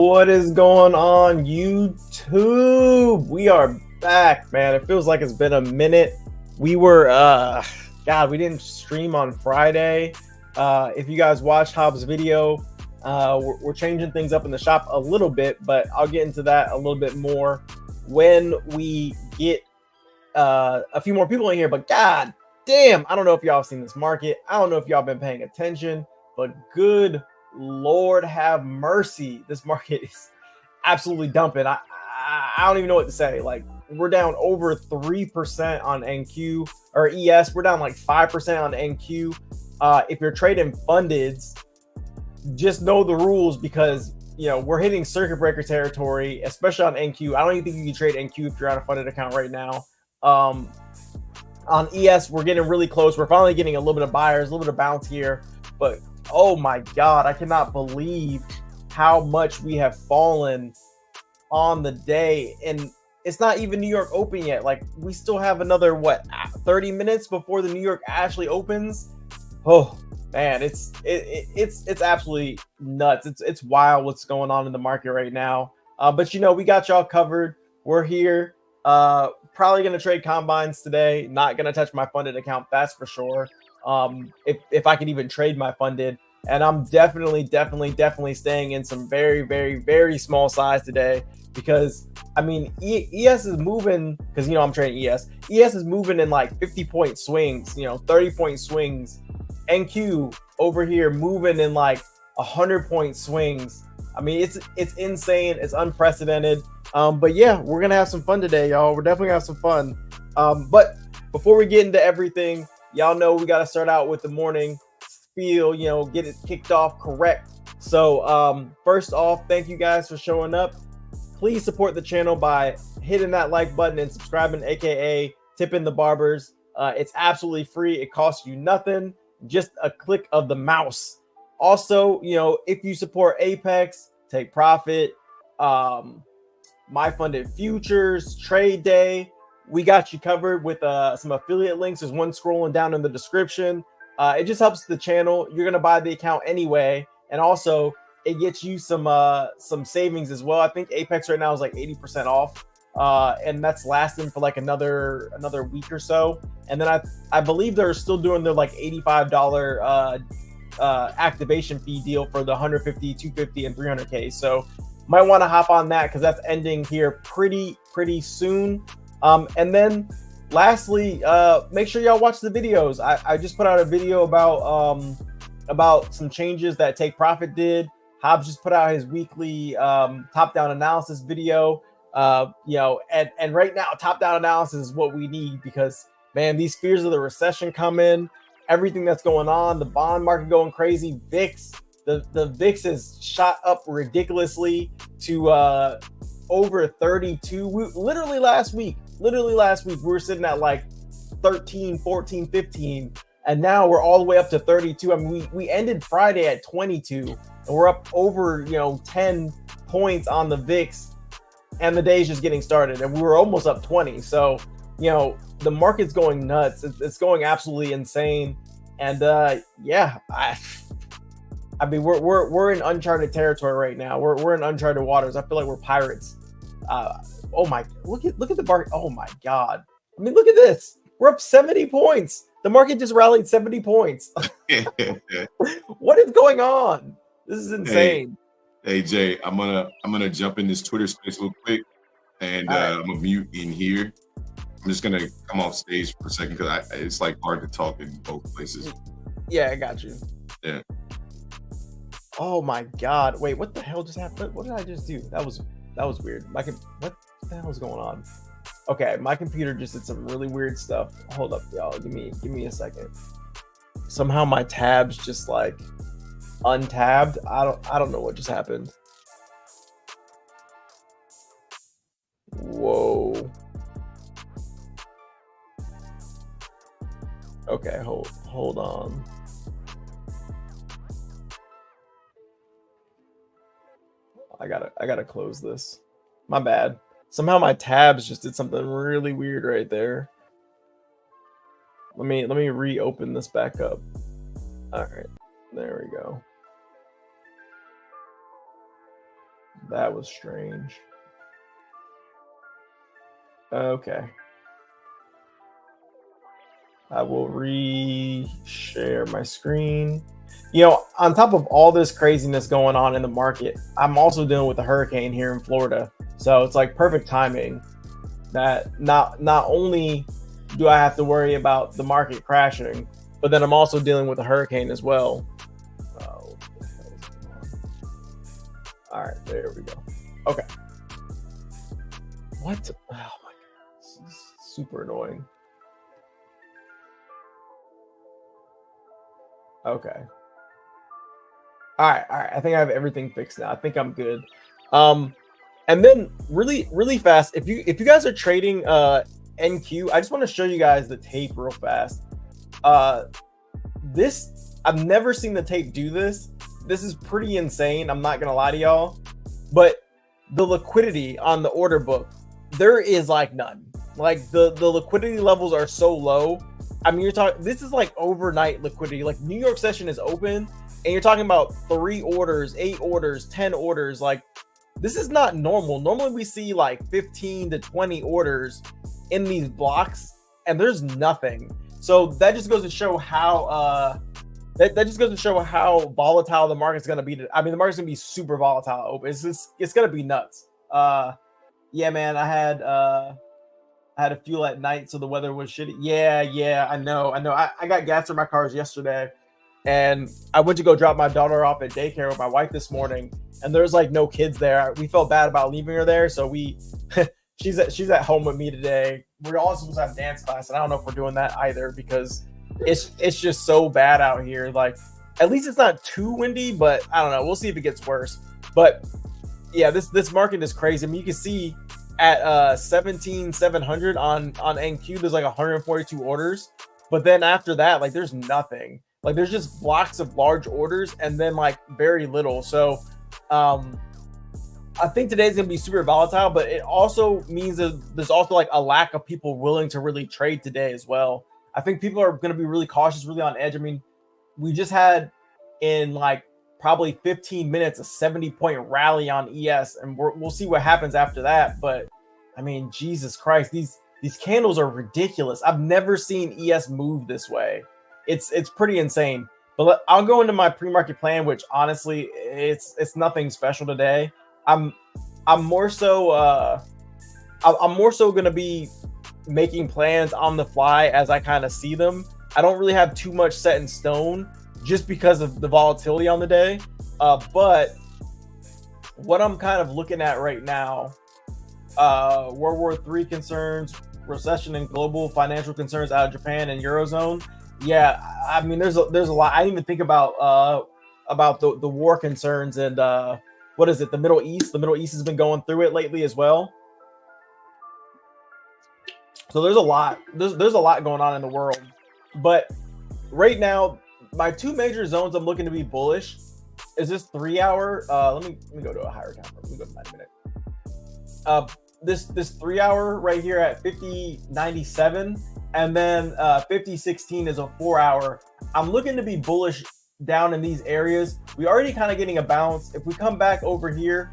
What is going on, YouTube? We are back, man. It feels like it's been a minute. We were God, we didn't stream on Friday. If you guys watched Hobbs' video, we're changing things up in the shop a little bit, but I'll get into that a little bit more when we get a few more people in here. But god damn, I don't know if y'all have seen this market. I don't know if y'all been paying attention, but good Lord have mercy, this market is absolutely dumping. I don't even know what to say. Like, we're down over 3% on NQ or ES. We're down like 5% on NQ. If you're trading fundeds, just know the rules, because we're hitting circuit breaker territory, especially on NQ. I don't even think you can trade NQ if you're on a funded account right now. On ES, we're getting really close. We're finally getting a little bit of buyers, a little bit of bounce here, but oh my god, I cannot believe how much we have fallen on the day. And it's not even New York Open yet. Like, we still have another 30 minutes before the New York actually opens. Oh man, it's absolutely nuts. It's wild what's going on in the market right now. But we got y'all covered. We're here. Probably gonna trade combines today. Not gonna touch my funded account, that's for sure. If I can even trade my funded, and I'm definitely staying in some very small size today, because I mean ES is moving, because I'm trading ES is moving in like 50-point swings, 30-point swings. NQ over here moving in like 100-point swings. I mean, it's insane, it's unprecedented. But yeah, we're gonna have some fun today, y'all. We're definitely gonna have some fun. But before we get into everything, y'all know we got to start out with the morning spiel, get it kicked off correct. So first off, thank you guys for showing up. Please support the channel by hitting that like button and subscribing, aka tipping the barbers. It's absolutely free. It costs you nothing, just a click of the mouse. Also, if you support Apex, Take Profit, My Funded Futures, Trade Day, we got you covered with some affiliate links. There's one scrolling down in the description. It just helps the channel. You're gonna buy the account anyway, and also it gets you some savings as well. I think Apex right now is like 80% off, and that's lasting for like another week or so. And then I believe they're still doing their like $85 activation fee deal for the 150, 250, and 300K. So might want to hop on that, because that's ending here pretty soon. And then lastly, make sure y'all watch the videos. I just put out a video about some changes that Take Profit did. Hobbs just put out his weekly top-down analysis video. And right now, top-down analysis is what we need, because man, these fears of the recession coming, everything that's going on, the bond market going crazy, VIX, the VIX is shot up ridiculously to over 32. Literally last week we were sitting at like 13, 14, 15, and now we're all the way up to 32. I mean, we ended Friday at 22, and we're up over 10 points on the VIX, and the day's just getting started, and we were almost up 20. So the market's going nuts. It's going absolutely insane. And yeah, I mean, we're in uncharted territory right now. We're in uncharted waters. I feel like we're pirates. Oh my, look at the market. Oh my god. I mean, look at this. We're up 70 points. The market just rallied 70 points. What is going on? This is insane. Hey Jay, I'm gonna jump in this Twitter space real quick, and I'm gonna mute in here. I'm just gonna come off stage for a second, because it's like hard to talk in both places. Yeah, I got you. Yeah. Oh my god. Wait, what the hell just happened? What did I just do? That was weird. What the hell is going on? Okay, my computer just did some really weird stuff. Hold up, y'all. Give me a second. Somehow my tabs just like untabbed. I don't know what just happened. Whoa. Okay, hold on. I gotta close this. My bad. Somehow my tabs just did something really weird right there. Let me reopen this back up. All right, there we go. That was strange. Okay. I will re-share my screen. You know, on top of all this craziness going on in the market, I'm also dealing with a hurricane here in Florida. So it's like perfect timing that not only do I have to worry about the market crashing, but then I'm also dealing with a hurricane as well. Oh, what the hell is going on? All right, there we go. Okay. What? Oh my God, this is super annoying. Okay. All right. I think I have everything fixed now. I think I'm good. And then really fast, if you guys are trading NQ, I just want to show you guys the tape real fast. This, I've never seen the tape do this. This is pretty insane. I'm not gonna lie to y'all, but the liquidity on the order book, there is like none. Like the liquidity levels are so low. I mean, you're talking, this is like overnight liquidity. Like New York session is open and you're talking about 3 orders, 8 orders, 10 orders. Like this is not normal. Normally we see like 15 to 20 orders in these blocks and there's nothing. So that just goes to show how that just goes to show how volatile the market's going to be. I mean, the market's going to be super volatile open. It's going to be nuts. Yeah, man, I had a fuel at night, so the weather was shitty. Yeah, I know. I got gas in my cars yesterday, and I went to go drop my daughter off at daycare with my wife this morning, and there's like no kids there. We felt bad about leaving her there, so we she's at home with me today. We're all supposed to have dance class, and I don't know if we're doing that either because it's just so bad out here. Like at least it's not too windy, but I don't know. We'll see if it gets worse. But yeah, this market is crazy. I mean, you can see at 17,700 on NQ, there's like 142 orders, but then after that, like there's nothing. Like there's just blocks of large orders and then like very little. So I think today's gonna be super volatile, but it also means that there's also like a lack of people willing to really trade today as well. I think people are gonna be really cautious, really on edge. I mean, we just had in like probably 15 minutes a 70-point rally on ES, and we'll see what happens after that. But I mean, Jesus Christ, these candles are ridiculous. I've never seen ES move this way. It's pretty insane. But I'll go into my pre-market plan, which honestly it's nothing special today. I'm more so gonna be making plans on the fly as I kind of see them. I don't really have too much set in stone just because of the volatility on the day. But what I'm kind of looking at right now, World War III concerns, recession and global financial concerns out of Japan and Eurozone. Yeah, I mean, there's a lot. I didn't even think about the war concerns and what is it? The Middle East. The Middle East has been going through it lately as well. So there's a lot. There's a lot going on in the world. But right now, my 2 major zones I'm looking to be bullish is this 3 hour. Let me go to a higher time. Let me go to 90 minute. This 3 hour right here at 50.97, and then 50.16 is a 4 hour. I'm looking to be bullish down in these areas. We already kind of getting a bounce. If we come back over here,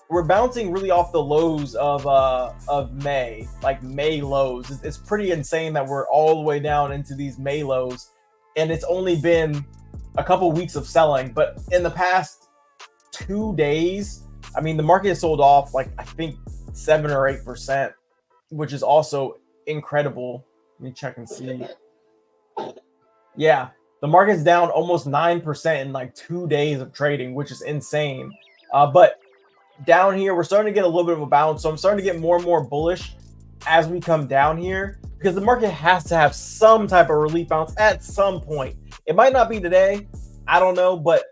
we're bouncing really off the lows of May, like May lows. It's pretty insane that we're all the way down into these May lows, and it's only been a couple weeks of selling. But in the past 2 days, I mean, the market has sold off like I think 7 or 8%, which is also incredible. Let me check and see. Yeah, the market's down almost 9% in like 2 days of trading, which is insane. But down here, we're starting to get a little bit of a bounce. So I'm starting to get more and more bullish as we come down here because the market has to have some type of relief bounce at some point. It might not be today. I don't know, but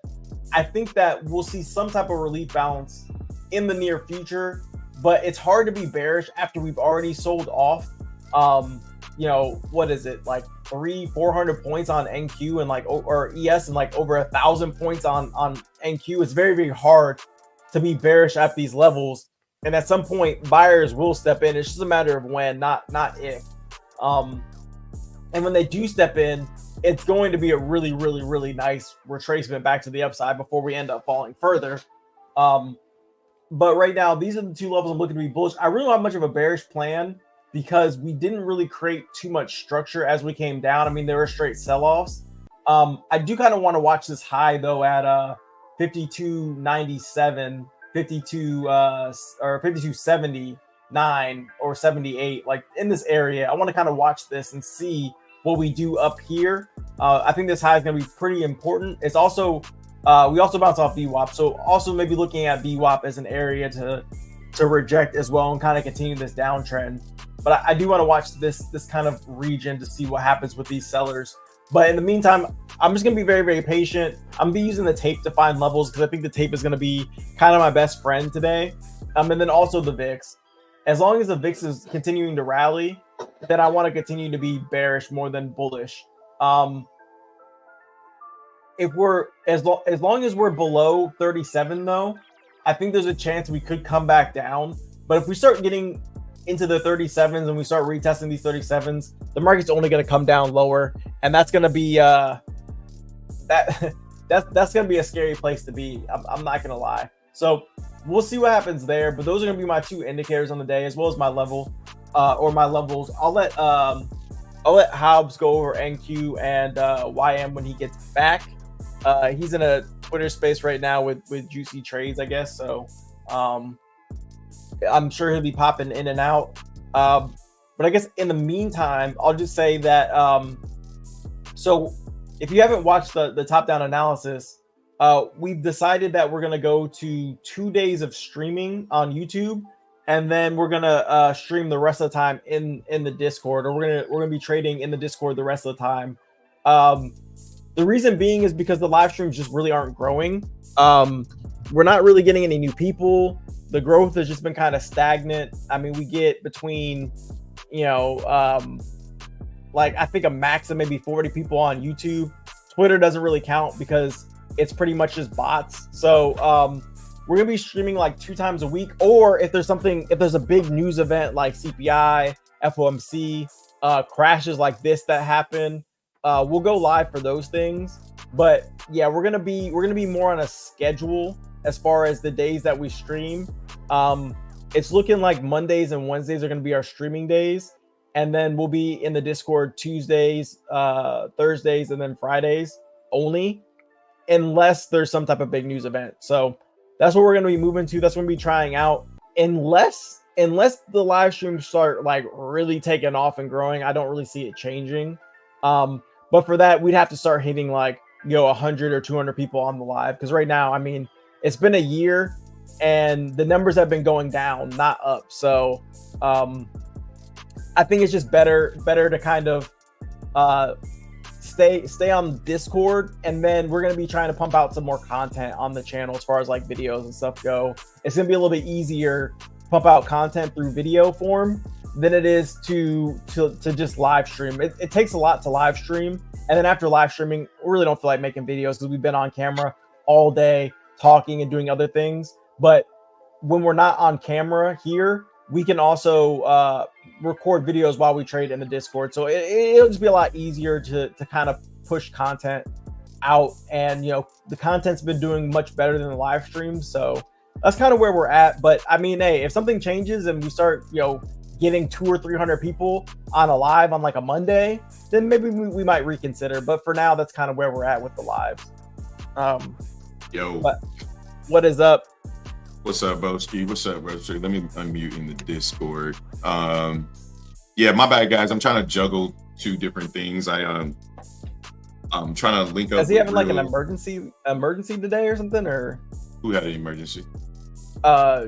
I think that we'll see some type of relief bounce in the near future. But it's hard to be bearish after we've already sold off. You know, what is it, like 300-400 points on NQ and like or ES and like over 1,000 points on NQ. It's very, very hard to be bearish at these levels, and at some point buyers will step in. It's just a matter of when, not if. And when they do step in, it's going to be a really, really, really nice retracement back to the upside before we end up falling further. But right now, these are the two levels I'm looking to be bullish. I really don't have much of a bearish plan because we didn't really create too much structure as we came down. I mean, there were straight sell-offs. I do kind of want to watch this high though at 52.97, 52 or 52.79 or 78, like in this area. I want to kind of watch this and see what we do up here. I think this high is going to be pretty important. It's also we also bounce off VWAP, so also maybe looking at VWAP as an area to reject as well and kind of continue this downtrend. But I do want to watch this kind of region to see what happens with these sellers. But in the meantime, I'm just going to be very, very patient. I'm going to be using the tape to find levels because I think the tape is going to be kind of my best friend today. And then also the VIX. As long as the VIX is continuing to rally, then I want to continue to be bearish more than bullish. If we're as long as we're below 37 though, I think there's a chance we could come back down. But if we start getting into the 37s and we start retesting these 37s, the market's only going to come down lower, and that's going to be that's going to be a scary place to be. I'm not going to lie. So we'll see what happens there. But those are going to be my two indicators on the day, as well as my level or my levels. I'll let Hobbs go over NQ and YM when he gets back. He's in a Twitter space right now with Juicy Trades, I guess. So I'm sure he'll be popping in and out. But I guess in the meantime, I'll just say that so if you haven't watched the top-down analysis, we've decided that we're going to go to 2 days of streaming on YouTube, and then we're going to stream the rest of the time in the Discord, or we're going to be trading in the Discord the rest of the time. The reason being is because the live streams just really aren't growing. We're not really getting any new people. The growth has just been kind of stagnant. I mean, we get between, like I think a max of maybe 40 people on YouTube. Twitter doesn't really count because it's pretty much just bots. So we're gonna be streaming like 2 times a week, or if there's a big news event like CPI, FOMC, crashes like this that happen, we'll go live for those things. But yeah, we're gonna be more on a schedule as far as the days that we stream. It's looking like Mondays and Wednesdays are gonna be our streaming days, and then we'll be in the Discord Tuesdays, Thursdays, and then Fridays only, unless there's some type of big news event. So that's what we're gonna be moving to. That's what we're gonna be trying out, unless the live streams start like really taking off and growing. I don't really see it changing. But for that, we'd have to start hitting like 100 or 200 people on the live, because right now, I mean, it's been a year and the numbers have been going down, not up. So I think it's just better to kind of stay on Discord, and then we're going to be trying to pump out some more content on the channel as far as like videos and stuff go. It's going to be a little bit easier to pump out content through video form than it is to just live stream. It takes a lot to live stream, and then after live streaming, we really don't feel like making videos because we've been on camera all day talking and doing other things. But when we're not on camera here, we can also record videos while we trade in the Discord. So it'll just be a lot easier to kind of push content out. And, the content's been doing much better than the live stream. So that's kind of where we're at. But I mean, hey, if something changes and we start, getting 200 or 300 people on a live on like a Monday, then maybe we might reconsider. But for now, that's kind of where we're at with the lives. But what is up? What's up, Boski? What's up, Broski? Let me unmute in the Discord. Yeah, my bad, guys. I'm trying to juggle 2 different things. I'm trying to link up. Is he having like an emergency today or something? Or who had an emergency?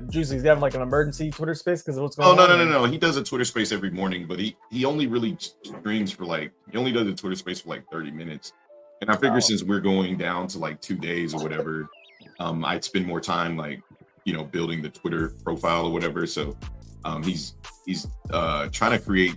Juicy's having like an emergency Twitter space because of what's going on. No. He does a Twitter space every morning, but he only really streams for he only does a Twitter space for like 30 minutes. And I figure since we're going down to like 2 days or whatever, I'd spend more time building the Twitter profile or whatever. So he's trying to create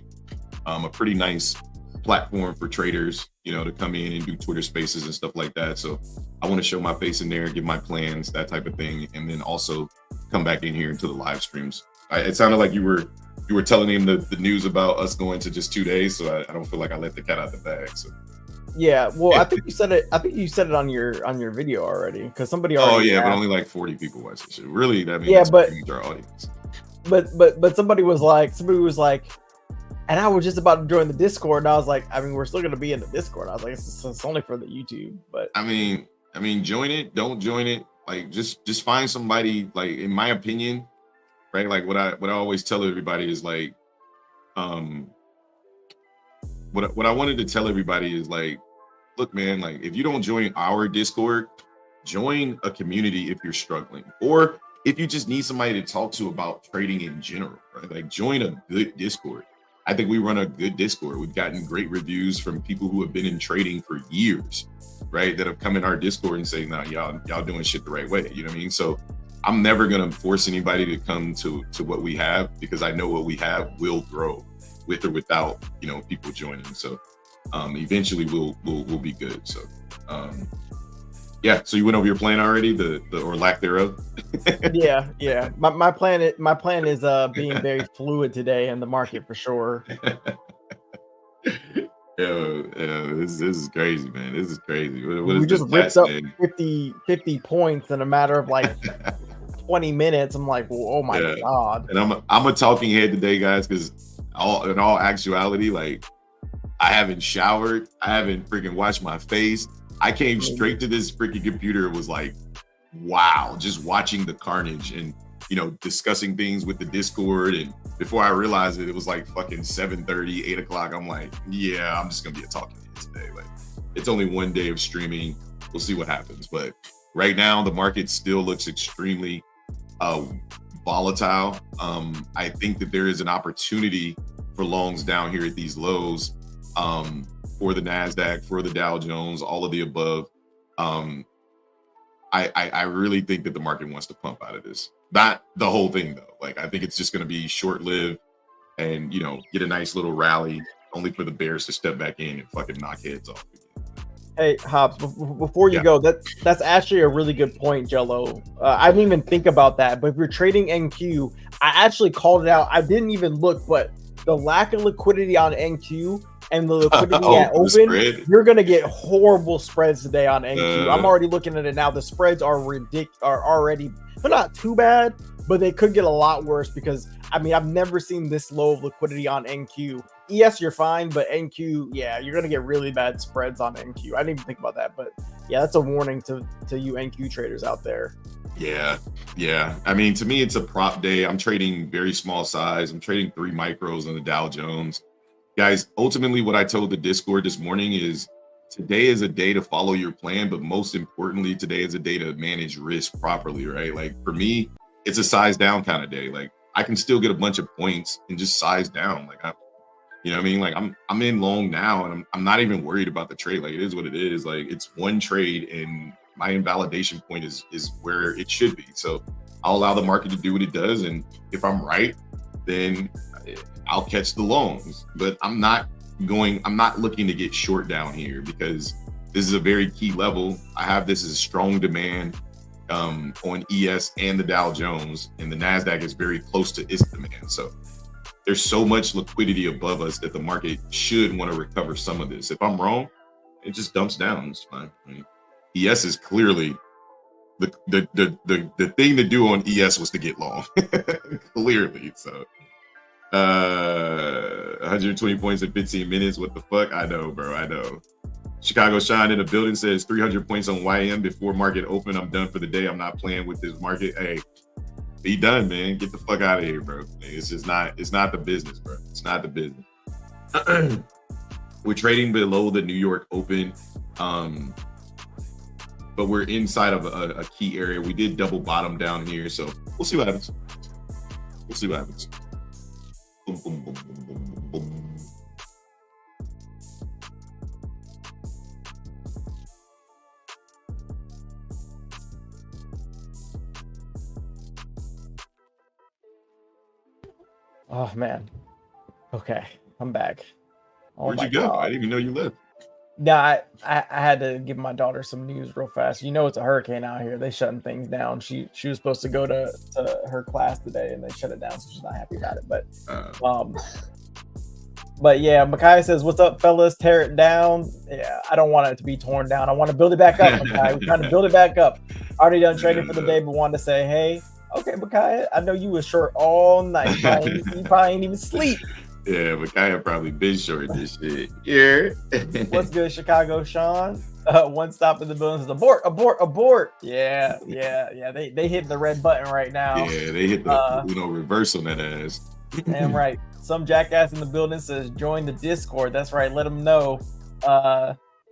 a pretty nice platform for traders, to come in and do Twitter spaces and stuff like that. So I want to show my face in there, give my plans, that type of thing, and then also come back in here into the live streams. It sounded like you were telling him the news about us going to just 2 days, so I don't feel like I let the cat out the bag. So Yeah, well, I think you said it. I think you said it on your video already because somebody Oh already yeah, but asked. only like 40 people watch this shit. Really, that means Yeah, that's but pretty much our audience. but somebody was like, and I was just about to join the Discord, and I was like, I mean, we're still gonna be in the Discord. I was like, it's only for the YouTube, but I mean, join it. Don't join it. Like, just find somebody. Like, in my opinion, right? Like, what I always tell everybody is like, what I wanted to tell everybody is like, look, man, like if you don't join our Discord, join a community if you're struggling, or if you just need somebody to talk to about trading in general, right? Like join a good Discord. I think we run a good Discord. We've gotten great reviews from people who have been in trading for years, right? That have come in our Discord and say, "Nah, y'all doing shit the right way." You know what I mean? So I'm never gonna force anybody to come to what we have, because I know what we have will grow with or without, you know, people joining. So eventually we'll be good. So yeah. So you went over your plan already, the or lack thereof. yeah. My plan is being very fluid today in the market for sure. This is crazy, man. This is crazy. What We is this just ripped up saying? 50 points in a matter of like 20 minutes. I'm like, well, oh my god. And I'm a talking head today, guys, because in all actuality, like I haven't showered, I haven't freaking washed my face. I came straight to this freaking computer. It was like, wow, just watching the carnage and, you know, discussing things with the Discord. And before I realized it was like fucking 7:30, 8 o'clock. I'm like, yeah, I'm just gonna be a talking head today. Like, it's only one day of streaming. We'll see what happens. But right now, the market still looks extremely volatile. I think that there is an opportunity for longs down here at these lows, for the NASDAQ, for the Dow Jones, all of the above. I really think that the market wants to pump out of this. Not the whole thing though. Like, I think it's just going to be short-lived and, you know, get a nice little rally, only for the bears to step back in and fucking knock heads off. Hey, Hobbs, before you go, that's actually a really good point, Jello. I didn't even think about that, but if you're trading NQ, I actually called it out. I didn't even look, but the lack of liquidity on NQ and the liquidity at open, you're going to get horrible spreads today on NQ. I'm already looking at it now. The spreads are already, they're not too bad, but they could get a lot worse because, I mean, I've never seen this low of liquidity on NQ. ES, you're fine, but NQ, yeah, you're going to get really bad spreads on NQ. I didn't even think about that, but yeah, that's a warning to you NQ traders out there. Yeah. I mean, to me, it's a prop day. I'm trading very small size. I'm trading 3 micros on the Dow Jones. Guys, ultimately, what I told the Discord this morning is today is a day to follow your plan, but most importantly, today is a day to manage risk properly, right? Like for me, it's a size down kind of day. Like I can still get a bunch of points and just size down. Like you know what I mean? Like I'm in long now, and I'm not even worried about the trade. Like it is what it is. Like it's one trade, and my invalidation point is where it should be. So I'll allow the market to do what it does, and if I'm right, then I'll catch the longs. But I'm not looking to get short down here because this is a very key level. I have this as a strong demand on ES and the Dow Jones, and the NASDAQ is very close to its demand. So there's so much liquidity above us that the market should want to recover some of this. If I'm wrong, it just dumps down. It's fine. I mean, ES is clearly the thing to do on ES was to get long, clearly. So 120 points in 15 minutes. What the fuck? I know, bro. I know. Chicago Shine in the building says 300 points on YM before market open. I'm done for the day. I'm not playing with this market. Hey, be done, man. Get the fuck out of here, bro. It's just not. It's not the business, bro. It's not the business. We're trading below the New York Open, but we're inside of a key area. We did double bottom down here, so we'll see what happens. We'll see what happens. Boom, boom, boom, boom, boom, boom. Oh man. Okay, I'm back. Oh, where'd you go? God. I didn't even know you left. No, I had to give my daughter some news real fast. You know, it's a hurricane out here. They shutting things down. She was supposed to go to her class today, and they shut it down, so she's not happy about it. But But yeah, Micaiah says, "What's up, fellas? Tear it down." Yeah, I don't want it to be torn down. I want to build it back up, Micaiah. We're trying to build it back up. Already done trading for the day, but wanted to say, hey, okay, Micaiah, I know you was short all night. You probably ain't even sleep. Yeah, Micaiah probably been short this shit. Yeah. What's good, Chicago, Sean? One stop in the building says, abort, abort, abort. Yeah. They hit the red button right now. Yeah, they hit the reverse on that ass. Damn right. Some jackass in the building says, join the Discord. That's right. Let them know.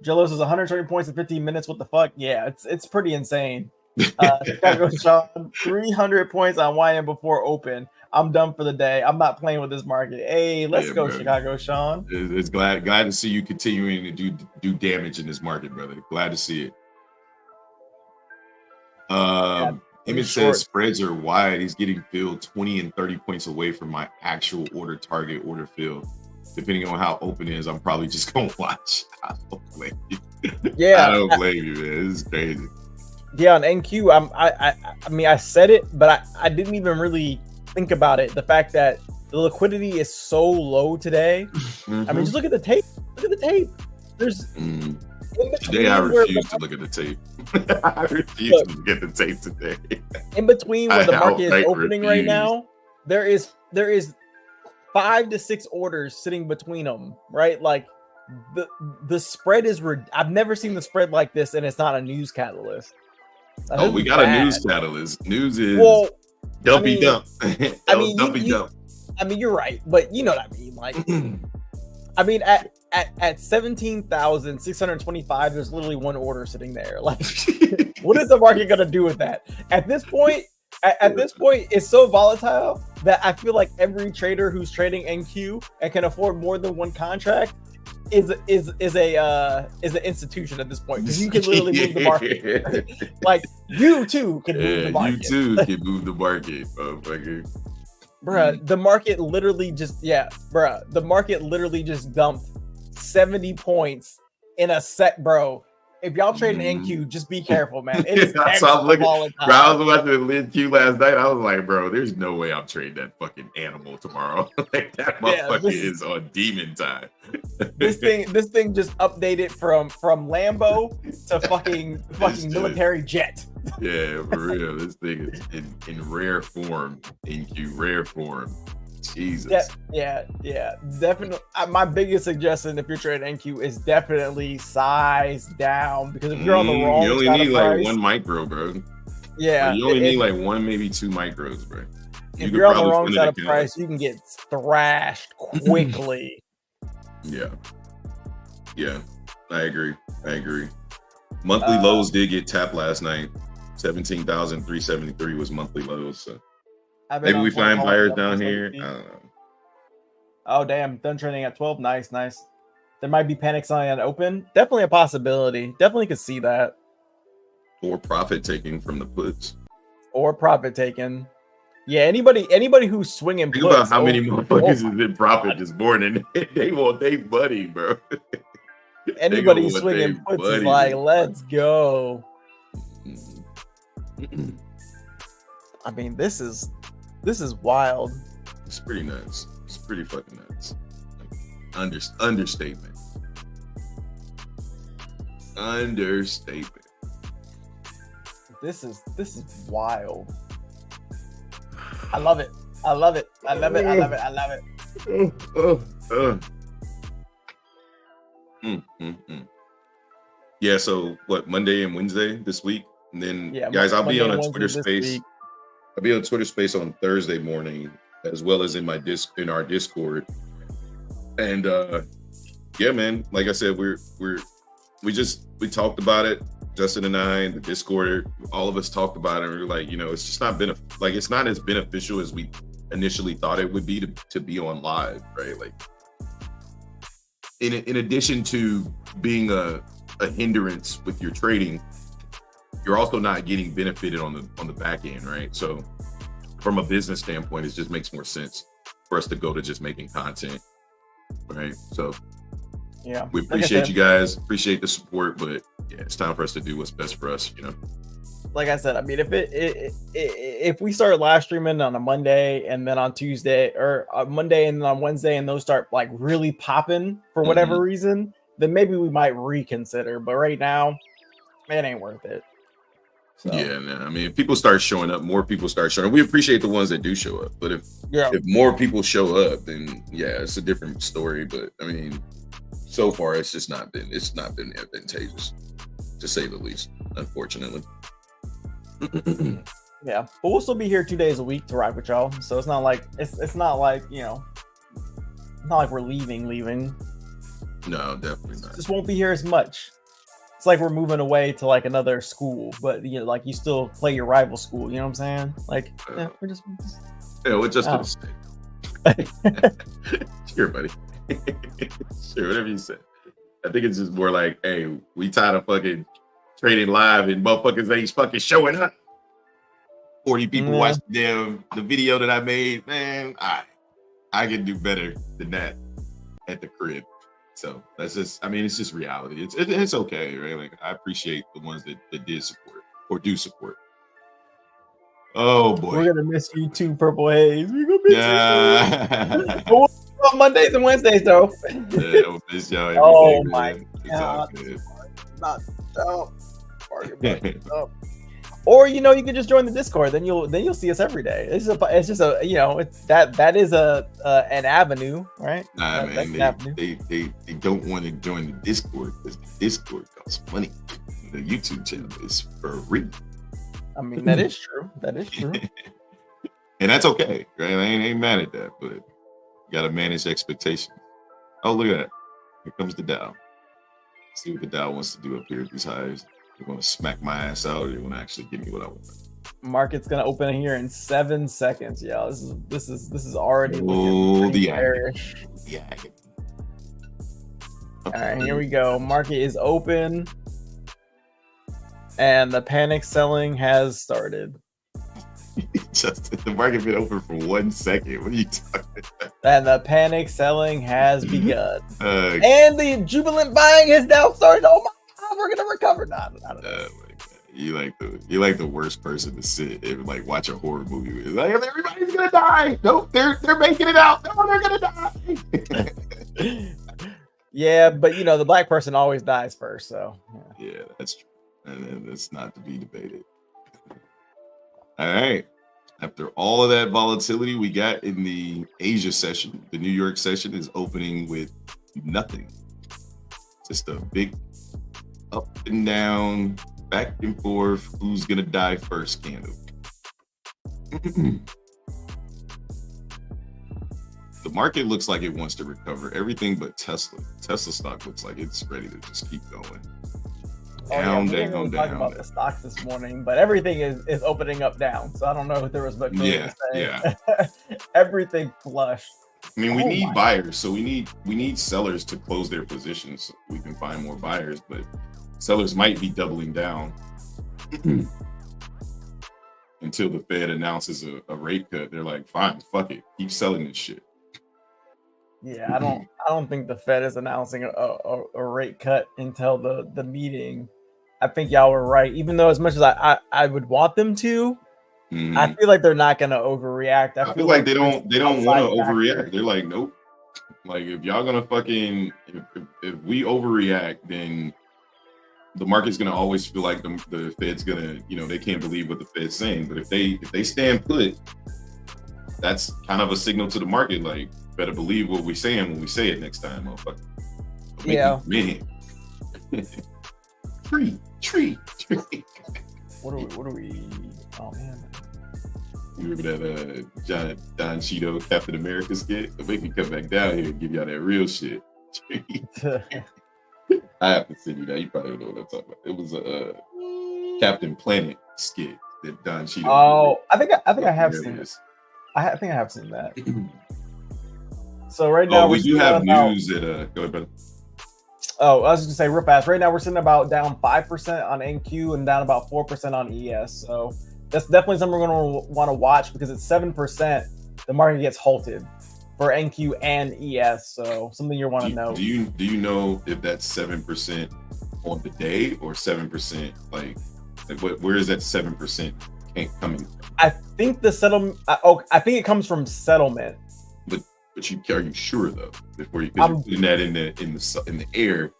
Jello says 120 points in 15 minutes. What the fuck? Yeah, it's pretty insane. Chicago Sean, 300 points on YM before open. I'm done for the day. I'm not playing with this market. Hey, let's go, bro. Chicago Sean. It's glad to see you continuing to do damage in this market, brother. Glad to see it. Image says spreads are wide. He's getting filled 20 and 30 points away from my actual order target order fill. Depending on how open it is, I'm probably just gonna watch. I don't blame you. Yeah, I don't blame you, man. This is crazy. Yeah, on NQ, I mean, I said it, but I didn't even really think about it. The fact that the liquidity is so low today. Mm-hmm. I mean, just look at the tape. Look at the tape. There's today I refuse to look at the tape. I refuse to look at the tape today. In between where the market is opening right now, there is 5 to 6 orders sitting between them, right? Like the spread is I've never seen the spread like this, and it's not a news catalyst. We got a news catalyst. News is dumpy dump. Dump. I mean, you're right, but you know what I mean. Like, I mean, at 17,625, there's literally one order sitting there. Like, what is the market gonna do with that? At this point, it's so volatile that I feel like every trader who's trading NQ and can afford more than one contract is an institution at this point, because you can literally move the market. Like, you too can move the market. You too can move the market, motherfucker. Bruh, the market literally just dumped 70 points in a set, bro. If y'all trading NQ, just be careful, man. It is volatile. Bro, I was watching NQ last night. I was like, bro, there's no way I'm trading that fucking animal tomorrow. Like, that motherfucker is on demon time. This thing just updated from Lambo to fucking military jet. Yeah, for real. This thing is in rare form. NQ rare form. Jesus. Yeah. Definitely. My biggest suggestion if you're trading NQ is definitely size down, because if you're on the wrong, you only need like one micro, bro. Yeah, you only need like one, maybe 2 micros, bro. If you're on the wrong side of price, you can get thrashed quickly. Yeah, I agree. Monthly lows did get tapped last night. 17,373 was monthly lows. So maybe we find buyers down here. I don't know. Oh, damn. Done trading at 12. Nice. There might be panic selling at open. Definitely a possibility. Definitely could see that. Or profit taking from the puts. Yeah, anybody who's swinging puts. Think about how many motherfuckers is in profit this morning. They want their buddy, bro. Anybody who's swinging puts is like, let's go. I mean, this is wild. It's pretty nuts. It's pretty fucking nuts. Understatement. This is wild. I love it. Yeah, so what, Monday and Wednesday this week? And then, guys, I'll be on a Twitter space. I'll be on Twitter space on Thursday morning, as well as in our Discord. And yeah, man, like I said, we talked about it. Justin and I and the Discord, all of us talked about it, and we were like, it's just not it's not as beneficial as we initially thought it would be to be on live, right? Like, in addition to being a hindrance with your trading, you're also not getting benefited on the back end, right? So from a business standpoint, it just makes more sense for us to go to just making content, right? So yeah, we appreciate you guys, appreciate the support, but yeah, it's time for us to do what's best for us, like I said, I mean, if we start live streaming on a Monday and then on Tuesday or Monday and then on Wednesday, and those start like really popping for whatever reason, then maybe we might reconsider. But right now, it ain't worth it. So. Yeah, no, I mean, if people start showing up, more people start showing up. We appreciate the ones that do show up, but if more people show up, then yeah, it's a different story. But I mean, so far it's not been advantageous, to say the least, unfortunately. Yeah, but we'll still be here 2 days a week to ride with y'all. So it's not like it's not like, you know, it's not like we're leaving. No, definitely not. Just won't be here as much. It's like we're moving away to like another school, but you know, like you still play your rival school. You know what I'm saying? Like, we're just gonna say. Sure, buddy. Sure, whatever you say. I think it's just more like, hey, we tired of fucking trading live and motherfuckers ain't fucking showing up. 40 people watch the video that I made. Man, I can do better than that at the crib. So that's just, I mean, it's just reality. It's okay, right? Like, I appreciate the ones that did support or do support. Oh boy, we're gonna miss you too, Purple Haze. We're gonna miss you too. On Mondays and Wednesdays, though. Yeah, we'll miss y'all every day, my God. Or you know, you can just join the Discord. Then you'll see us every day. It's just a you know, that is an avenue, right? Nah, man, they don't want to join the Discord because the Discord costs money. The YouTube channel is free. I mean, that is true. That is true. And that's okay, right? I ain't mad at that, but you gotta manage expectations. Oh, look at that. Here comes the Dow. Let's see what the Dow wants to do up here at these highs. They want to smack my ass out, or they want to actually give me what I want. Market's gonna open here in 7 seconds, y'all. This is already the bearish. Yeah. All right, here we go. Market is open, and the panic selling has started. Just the market been open for 1 second. What are you talking about? And the panic selling has begun. And the jubilant buying has now started. Oh my God, we're gonna recover. I don't know. You like the worst person to sit and like watch a horror movie with. Like, everybody's gonna die. Nope, they're making it out. No, they're gonna die. Yeah, but you know, the black person always dies first, so yeah, that's true. And that's not to be debated. All right. After all of that volatility we got in the Asia session, the New York session is opening with nothing. Just a big up and down, back and forth, who's gonna die first candle. The market looks like it wants to recover everything but Tesla. Tesla stock looks like it's ready to just keep going. Down. Talking about the stocks this morning, but everything is opening up down. So I don't know if there was much more to say. Yeah. Everything flushed. I mean, we need buyers, so we need sellers to close their positions so we can find more buyers, but sellers might be doubling down until the Fed announces a rate cut. They're like, fine, fuck it, keep selling this shit. Yeah, I don't think the Fed is announcing a rate cut until the meeting. I think y'all were right. Even though as much as I would want them to, I feel like they're not gonna overreact. I feel like they don't want to overreact. They're like, nope. Like, if y'all gonna fucking if we overreact, then the market's gonna always feel like the Fed's gonna, you know, they can't believe what the Fed's saying. But if they stand put, that's kind of a signal to the market, like, better believe what we're saying when we say it next time, motherfucker. Yeah. Man. Tree. What are we? Oh man. You remember that Don Cheeto Captain America skit? It'll make me come back down here and give y'all that real shit. I have to send you that. You probably don't know what I'm talking about. It was a Captain Planet skit that Don Cheeto. Oh, I think I have seen this. I think I have seen that. So right now we do have news that go ahead, brother. Oh, I was just gonna say real fast. Right now we're sitting about down 5% on NQ and down about 4% on ES. So that's definitely something we're gonna want to watch, because at 7%, the market gets halted for NQ and ES. So something you want to know. Do you know if that's 7% on the day or 7% like Like, where is that 7% coming from? I think the settlement. I think it comes from settlement. But are you sure though? Before because you're putting that in the air.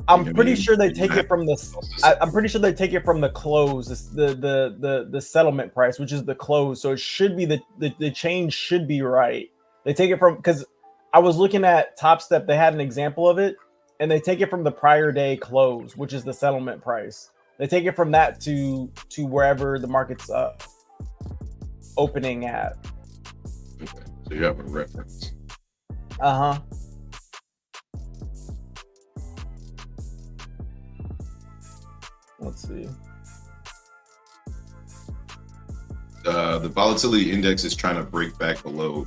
I'm pretty sure they take it from the. I'm pretty sure they take it from the close, the settlement price, which is the close. So it should be the change should be right. They take it from, because I was looking at Top Step. They had an example of it, and they take it from the prior day close, which is the settlement price. They take it from that to wherever the market's opening at. Okay, so you have a reference. Uh-huh. Let's see. The volatility index is trying to break back below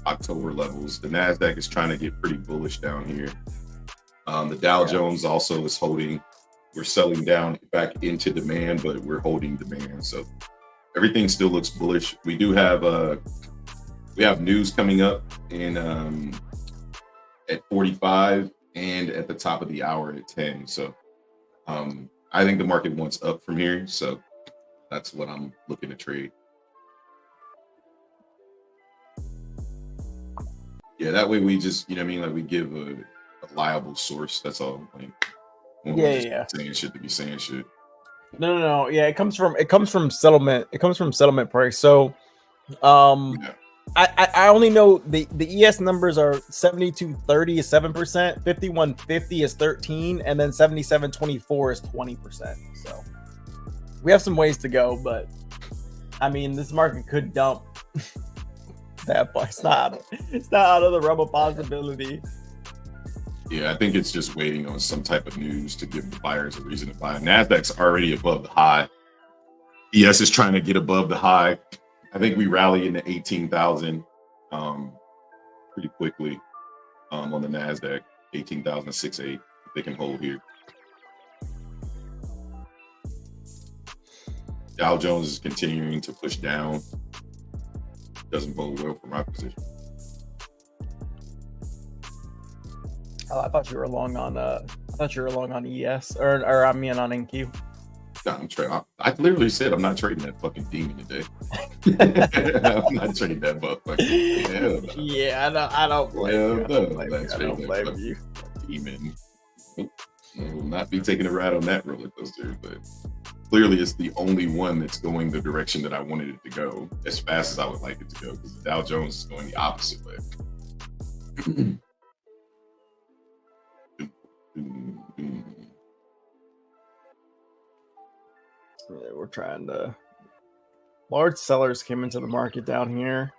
October levels. The NASDAQ is trying to get pretty bullish down here. The Dow Jones also is holding. We're selling down back into demand, but we're holding demand. So everything still looks bullish. We do have we have news coming up in at 45 and at the top of the hour at 10. So I think the market wants up from here. So that's what I'm looking to trade. Yeah, that way we just, you know what I mean? Like we give a reliable source. That's all. Like, Yeah. Saying shit to be saying shit. No. Yeah, it comes from settlement. It comes from settlement price. So, Yeah. I only know the ES numbers are 72.30 is 7%, 51.50 is 13, and then 77.24 is 20%. So we have some ways to go, but I mean, this market could dump that, but it's not out of the realm of possibility. Yeah, I think it's just waiting on some type of news to give the buyers a reason to buy. NASDAQ's already above the high. ES is trying to get above the high. I think we rally into 18,000 pretty quickly on the NASDAQ, 18,068 if they can hold here. Dow Jones is continuing to push down. Doesn't bode well for my position. Oh, I thought you were long on ES or I mean on NQ. No, I'm trading. I literally said I'm not trading that fucking demon today. I'm not trading that motherfucker. Yeah, I don't blame you. I don't blame you. Demon. Nope. I will not be taking a ride on that roller coaster, but clearly it's the only one that's going the direction that I wanted it to go as fast as I would like it to go, because the Dow Jones is going the opposite way. Yeah, we're trying to. Large sellers came into the market down here.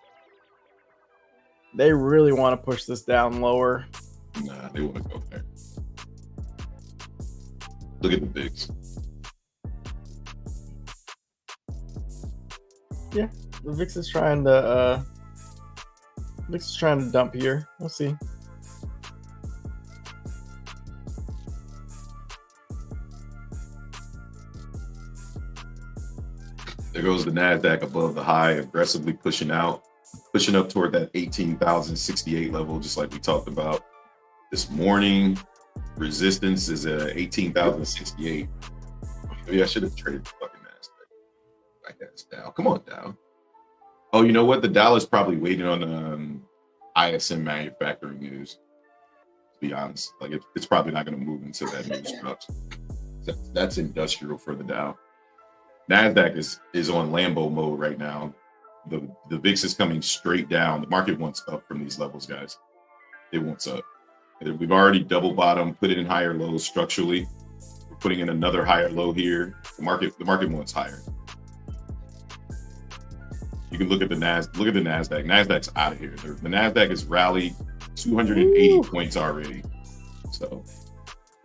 They really want to push this down lower. Nah, they want to go there. Look at the VIX. Yeah, the VIX is trying to dump here. We'll see. There goes the NASDAQ above the high, aggressively pushing up toward that 18,068 level, just like we talked about this morning. Resistance is at 18,068. Maybe I should have traded the fucking NASDAQ. I guess Dow. Come on, Dow. Oh, you know what? The Dow is probably waiting on ISM manufacturing news. To be honest, like it's probably not going to move until that news drops. That's industrial for the Dow. NASDAQ is on Lambo mode right now. The VIX is coming straight down. The market wants up from these levels, guys. It wants up. We've already double bottom, put it in higher lows structurally. We're putting in another higher low here. The market wants higher. You can look at the NASDAQ. NASDAQ's out of here. The NASDAQ has rallied 280 points already. So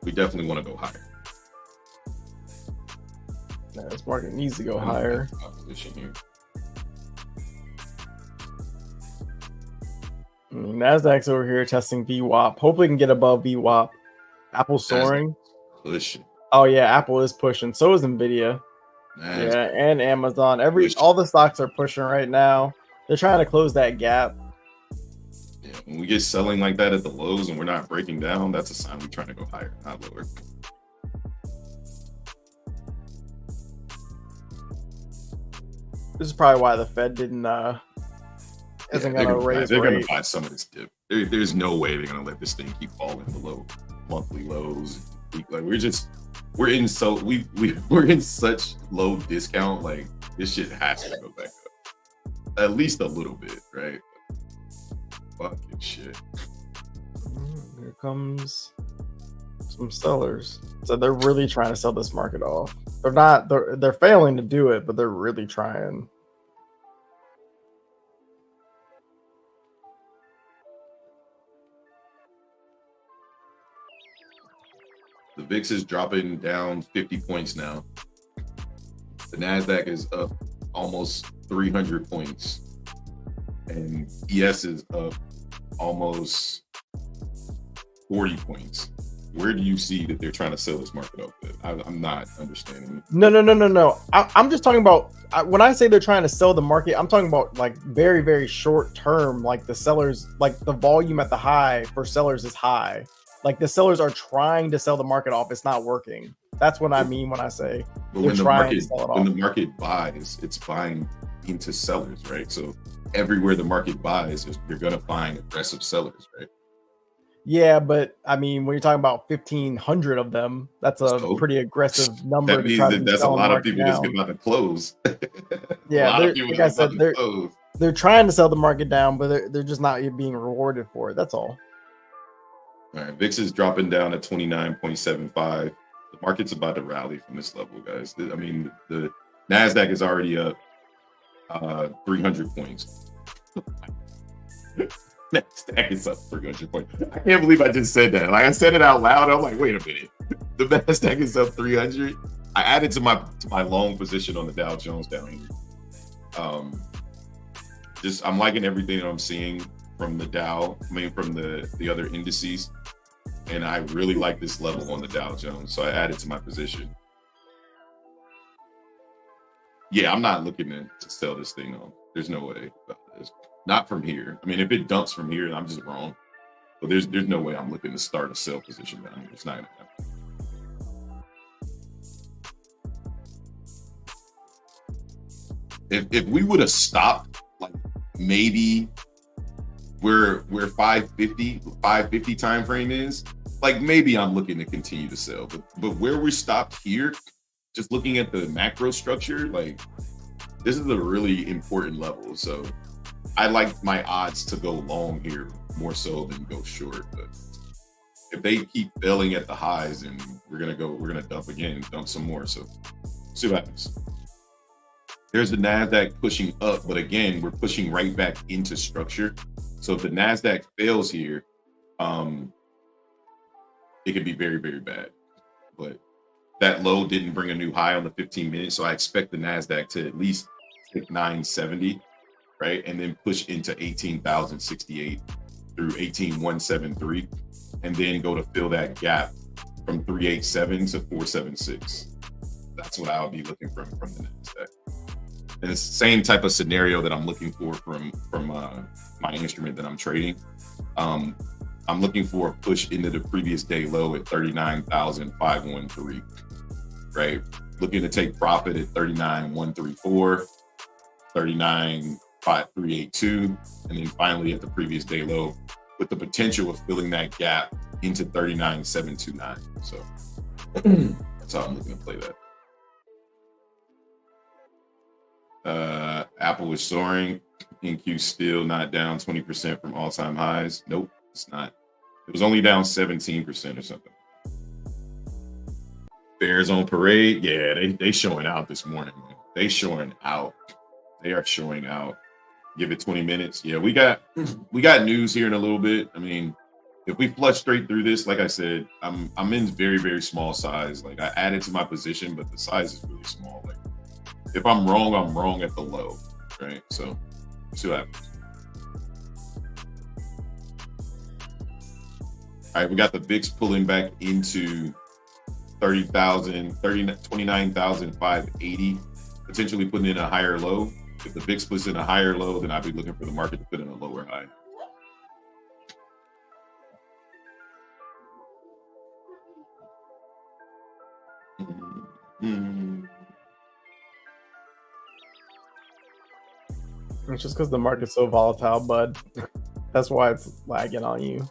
we definitely want to go higher. Yeah, this market needs to go higher. Here. NASDAQ's over here testing VWAP. Hopefully, we can get above VWAP. Apple's soaring. Pushing. Oh yeah, Apple is pushing. So is Nvidia. Yeah, and Amazon. All the stocks are pushing right now. They're trying to close that gap. Yeah, when we get selling like that at the lows and we're not breaking down, that's a sign we're trying to go higher, not lower. This is probably why the Fed didn't isn't they're gonna gonna raise they're gonna rate. buy some of this dip. There's no way they're gonna let this thing keep falling below monthly lows. Like we're in we're in such low discount. Like this shit has to go back up at least a little bit, right? Fucking shit. Here comes some sellers. So they're really trying to sell this market off. They're not. They're failing to do it, but they're really trying. The VIX is dropping down 50 points now. The NASDAQ is up almost 300 points. And ES is up almost 40 points. Where do you see that they're trying to sell this market off at? I'm not understanding. No. I'm just talking about when I say they're trying to sell the market, I'm talking about like very, very short term. Like the sellers, like the volume at the high for sellers is high. Like the sellers are trying to sell the market off. It's not working. That's what I mean when I say they're trying to sell it off. When the market buys, it's buying into sellers, right? So everywhere the market buys, you're going to find aggressive sellers, right? Yeah, but I mean, when you're talking about 1,500 of them, that's a pretty aggressive number. That means that that's a lot of people that's about to close. Yeah, like I said, they're trying to sell the market down, but they're just not being rewarded for it. That's all. All right, VIX is dropping down to 29.75. The market's about to rally from this level, guys. I mean, the NASDAQ is already up 300 points. NASDAQ is up 300 points. I can't believe I just said that. Like I said it out loud. I'm like, wait a minute. The NASDAQ is up 300. I added to my long position on the Dow Jones down here. I'm liking everything that I'm seeing from the Dow. I mean, from the other indices. And I really like this level on the Dow Jones, so I added to my position. Yeah, I'm not looking to sell this thing on. There's no way about this. Not from here. I mean, if it dumps from here, I'm just wrong. But there's no way I'm looking to start a sell position down here. It's not gonna happen. If we would have stopped, like maybe where 550 time frame is, like maybe I'm looking to continue to sell, but where we stopped here, just looking at the macro structure, like this is a really important level. So I like my odds to go long here more so than go short. But if they keep failing at the highs, and we're gonna dump some more. So see what happens. There's the NASDAQ pushing up, but again, we're pushing right back into structure. So if the NASDAQ fails here, it could be very, very bad. But that low didn't bring a new high on the 15 minutes. So I expect the NASDAQ to at least hit 970, right? And then push into 18,068 through 18,173, and then go to fill that gap from 387 to 476. That's what I would be looking from the NASDAQ. And it's the same type of scenario that I'm looking for from my instrument that I'm trading. I'm looking for a push into the previous day low at 39,513, right? Looking to take profit at 39,134, 39,582, and then finally at the previous day low with the potential of filling that gap into 39,729. So that's how I'm looking to play that. Apple is soaring. NQ still not down 20% from all-time highs. Nope, it's not. It was only down 17% or something. Bears on parade. Yeah, they showing out this morning, man. They showing out. They are showing out. Give it 20 minutes. Yeah, we got news here in a little bit. I mean, if we flush straight through this, like I said, I'm in very, very small size. Like I added to my position, but the size is really small. Like if I'm wrong at the low, right? So see what happens. All right, we got the VIX pulling back into 29,580, potentially putting in a higher low. If the VIX puts in a higher low, then I'd be looking for the market to put in a lower high. It's just because the market's so volatile, bud. That's why it's lagging on you.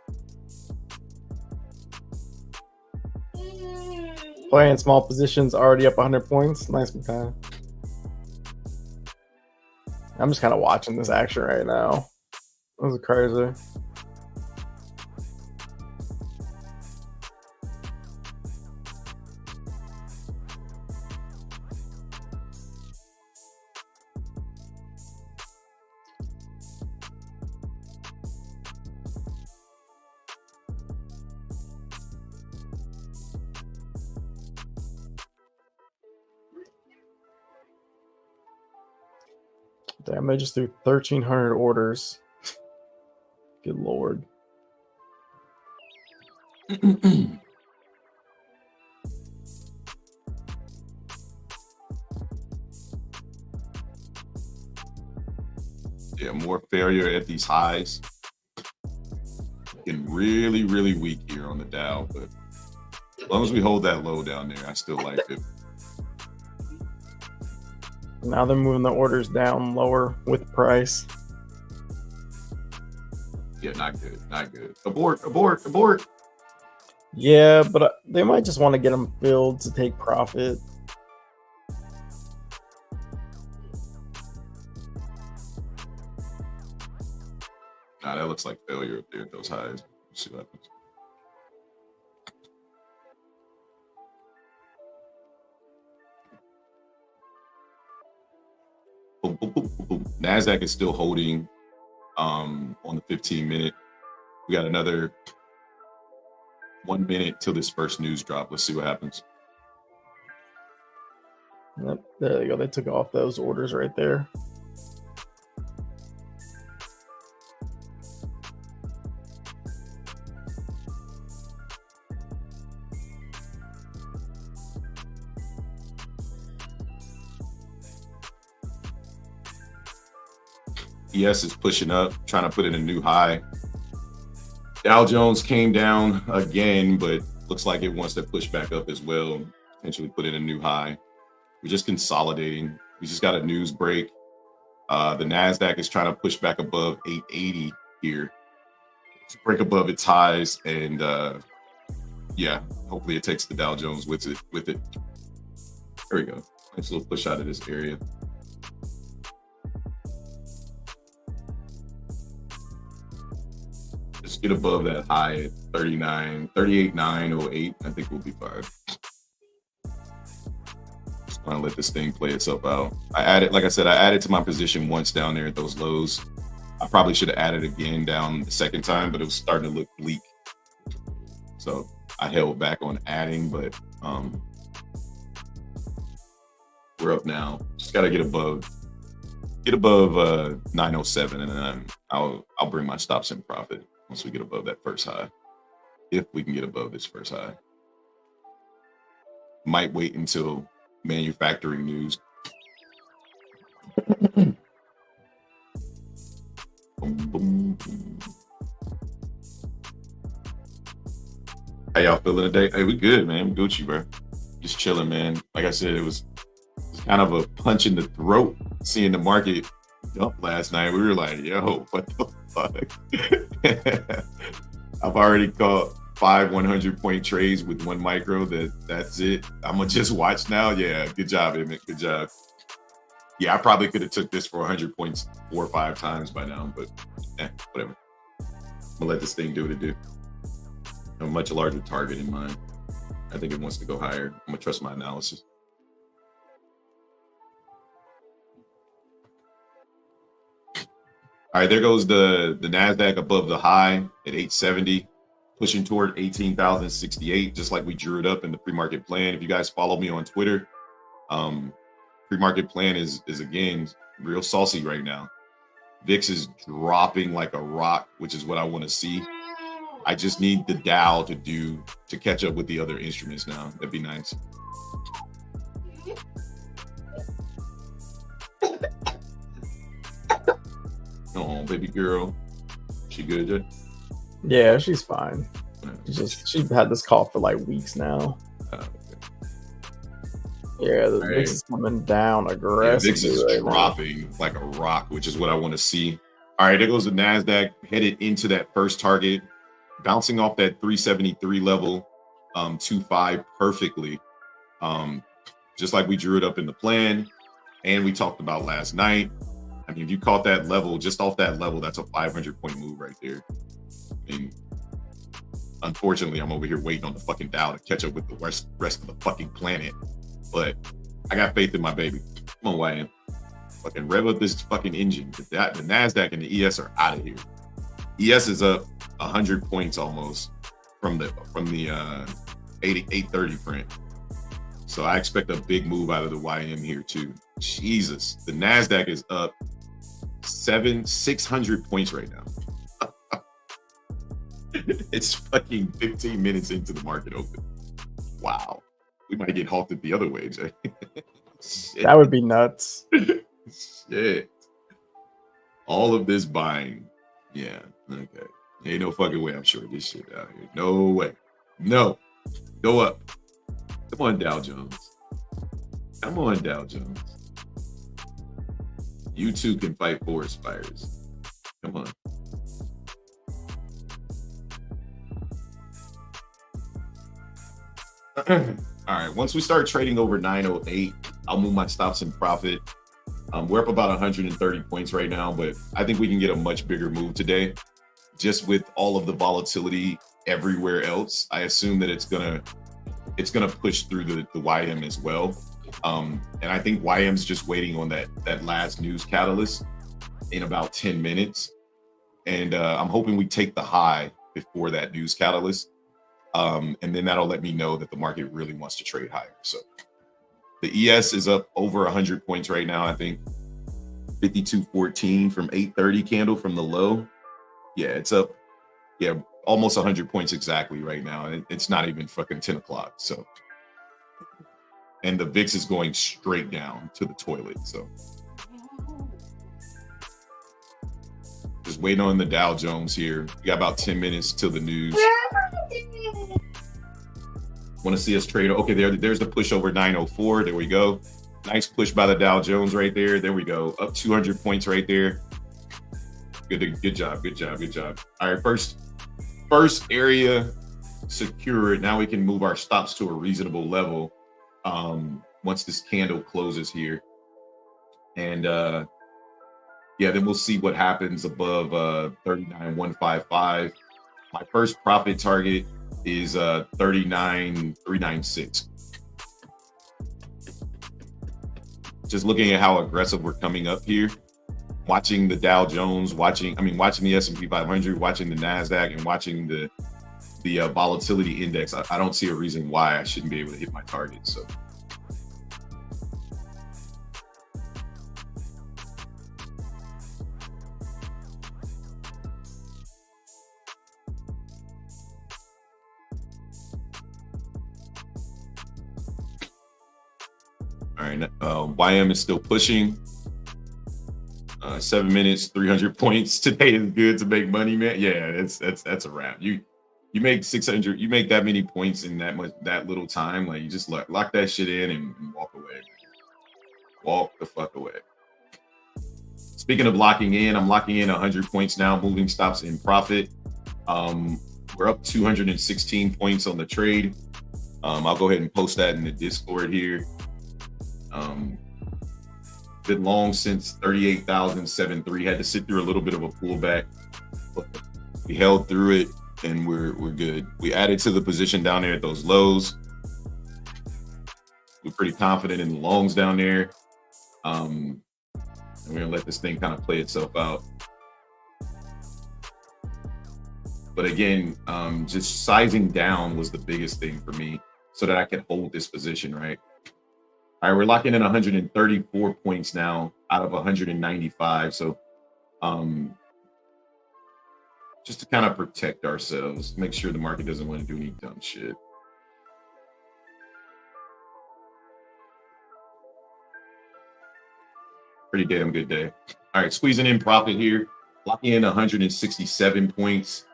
Playing small positions, already up 100 points. Nice, McCann. I'm just kind of watching this action right now. This is crazy. Damn, I just threw 1,300 orders. Good lord. Yeah, more failure at these highs. Getting really, really weak here on the Dow, but as long as we hold that low down there, I still like it. Now they're moving the orders down lower with price. Yeah, not good, not good. Abort, abort, abort. Yeah, but they might just want to get them filled to take profit. Nah, that looks like failure up there at those highs. Let's see what happens. Boom, boom, boom, boom, boom. NASDAQ is still holding on the 15-minute. We got another 1 minute till this first news drop. Let's see what happens. Yep, there they go. They took off those orders right there. ES is pushing up, trying to put in a new high. Dow Jones came down again, but looks like it wants to push back up as well, potentially put in a new high. We're just consolidating. We just got a news break. The NASDAQ is trying to push back above 880 here to break above its highs. And yeah, hopefully it takes the Dow Jones with it. There we go. Nice little push out of this area. Just get above that high at 38.908. I think we'll be fine. Just want to let this thing play itself out. I added, like I said, I added to my position once down there at those lows. I probably should have added again down the second time, but it was starting to look bleak. So I held back on adding, but we're up now. Just got to get above 907, and then I'll bring my stops in profit once we get above that first high. If we can get above this first high. Might wait until manufacturing news. Boom, boom, boom. How y'all feeling today? Hey, we good, man. Gucci, bro. Just chilling, man. Like I said, it was kind of a punch in the throat seeing the market dump last night. We were like, yo, what the fuck? I've already caught 5 100-point trades with 1 micro. That's it. I'm gonna just watch now. Yeah, good job, Emmett. Good job. Yeah, I probably could have took this for 100 points 4 or 5 times by now, but whatever. I'm gonna let this thing do what it do. A much larger target in mind. I think it wants to go higher. I'm gonna trust my analysis. All right, there goes the NASDAQ above the high at 870, pushing toward 18,068, just like we drew it up in the pre-market plan. If you guys follow me on Twitter, pre-market plan is again real saucy right now. VIX is dropping like a rock, which is what I want to see. I just need the Dow to catch up with the other instruments now. That'd be nice. Oh, baby girl. She good, Jay? Yeah, she's fine. She had this cough for like weeks now. Okay. Yeah, the Right. VIX is coming down Yeah, aggressively VIX is right now. dropping like a rock, which is what I want to see. All right, there goes the NASDAQ headed into that first target, bouncing off that 373 level, 25 perfectly. Just like we drew it up in the plan and we talked about last night. I mean, if you caught that level, just off that level, that's a 500-point move right there. I mean, unfortunately, I'm over here waiting on the fucking Dow to catch up with the rest of the fucking planet. But I got faith in my baby. Come on, YN. Fucking rev up this fucking engine. The NASDAQ and the ES are out of here. ES is up 100 points almost from the 830 print. So I expect a big move out of the YM here too. Jesus, the NASDAQ is up 600 points right now. It's fucking 15 minutes into the market open. Wow. We might get halted the other way, Jay. That would be nuts. Shit. All of this buying. Yeah. Okay. Ain't no fucking way I'm short this shit out here. No way. No. Go up. Come on, Dow Jones. Come on, Dow Jones. You too can fight forest fires. Come on. All right. Once we start trading over 908, I'll move my stops in profit. We're up about 130 points right now, but I think we can get a much bigger move today. Just with all of the volatility everywhere else, I assume that it's gonna push through the YM as well. And I think YM's just waiting on that last news catalyst in about 10 minutes. And I'm hoping we take the high before that news catalyst. And then that'll let me know that the market really wants to trade higher. So the ES is up over 100 points right now. I think 52.14 from 830 candle from the low. Yeah, it's up. Yeah, almost 100 points exactly right now. And it's not even fucking 10 o'clock. So, and the VIX is going straight down to the toilet. So just waiting on the Dow Jones here. We got about 10 minutes till the news. Want to see us trade? Okay, there's the push over 904. There we go. Nice push by the Dow Jones right there. There we go. Up 200 points right there. Good job. All right, first area secured. Now we can move our stops to a reasonable level once this candle closes here. And yeah, then we'll see what happens above 39,155. My first profit target is 39,396. Just looking at how aggressive we're coming up here, watching the Dow Jones, watching the S&P 500, watching the NASDAQ, and watching the volatility index. I don't see a reason why I shouldn't be able to hit my target. So all right, YM is still pushing. 7 minutes, 300 points. Today is good to make money, man. Yeah, that's a wrap. You make 600. You make that many points in that little time. Like, you just lock that shit in and walk away. Walk the fuck away. Speaking of locking in, I'm locking in 100 points now. Moving stops in profit. We're up 216 points on the trade. I'll go ahead and post that in the Discord here. Been long since 38,073. Had to sit through a little bit of a pullback, but we held through it and we're good. We added to the position down there at those lows. We're pretty confident in the longs down there. And we're gonna let this thing kind of play itself out. But again, just sizing down was the biggest thing for me so that I could hold this position, right? All right, we're locking in 134 points now out of 195. So just to kind of protect ourselves, make sure the market doesn't want to do any dumb shit. Pretty damn good day. All right, squeezing in profit here, locking in 167 points.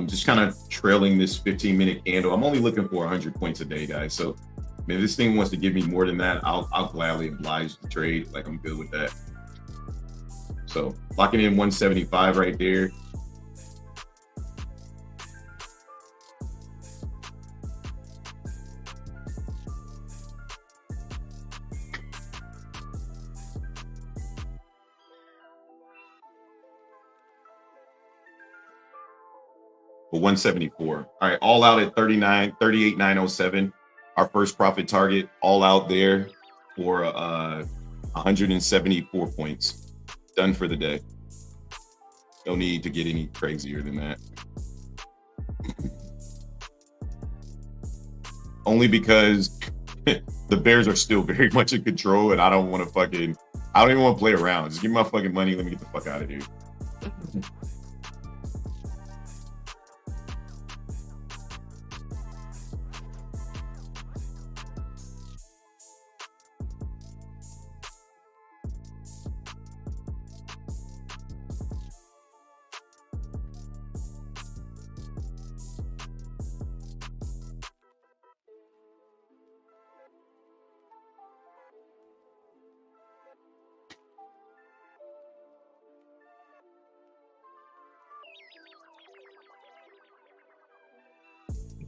Just kind of trailing this 15-minute candle. I'm only looking for 100 points a day, guys. So Man, this thing wants to give me more than that. I'll gladly oblige the trade. Like, I'm good with that. So locking in 175 right there. But 174. All right, all out at 38,907. Our first profit target, all out there for 174 points. Done for the day. No need to get any crazier than that. Only because the Bears are still very much in control, and I don't want to I don't even want to play around. Just give me my fucking money. Let me get the fuck out of here.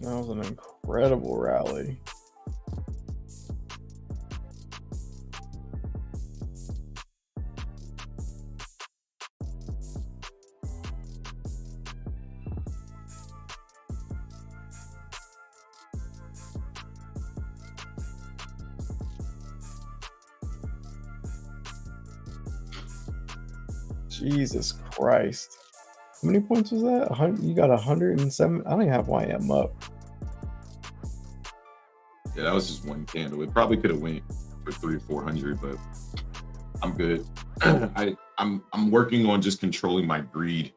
That was an incredible rally. Jesus Christ. How many points was that? You got 107. I don't even have YM up. Yeah, that was just one candle. It probably could have went for 300 or 400, but I'm good. I'm working on just controlling my greed,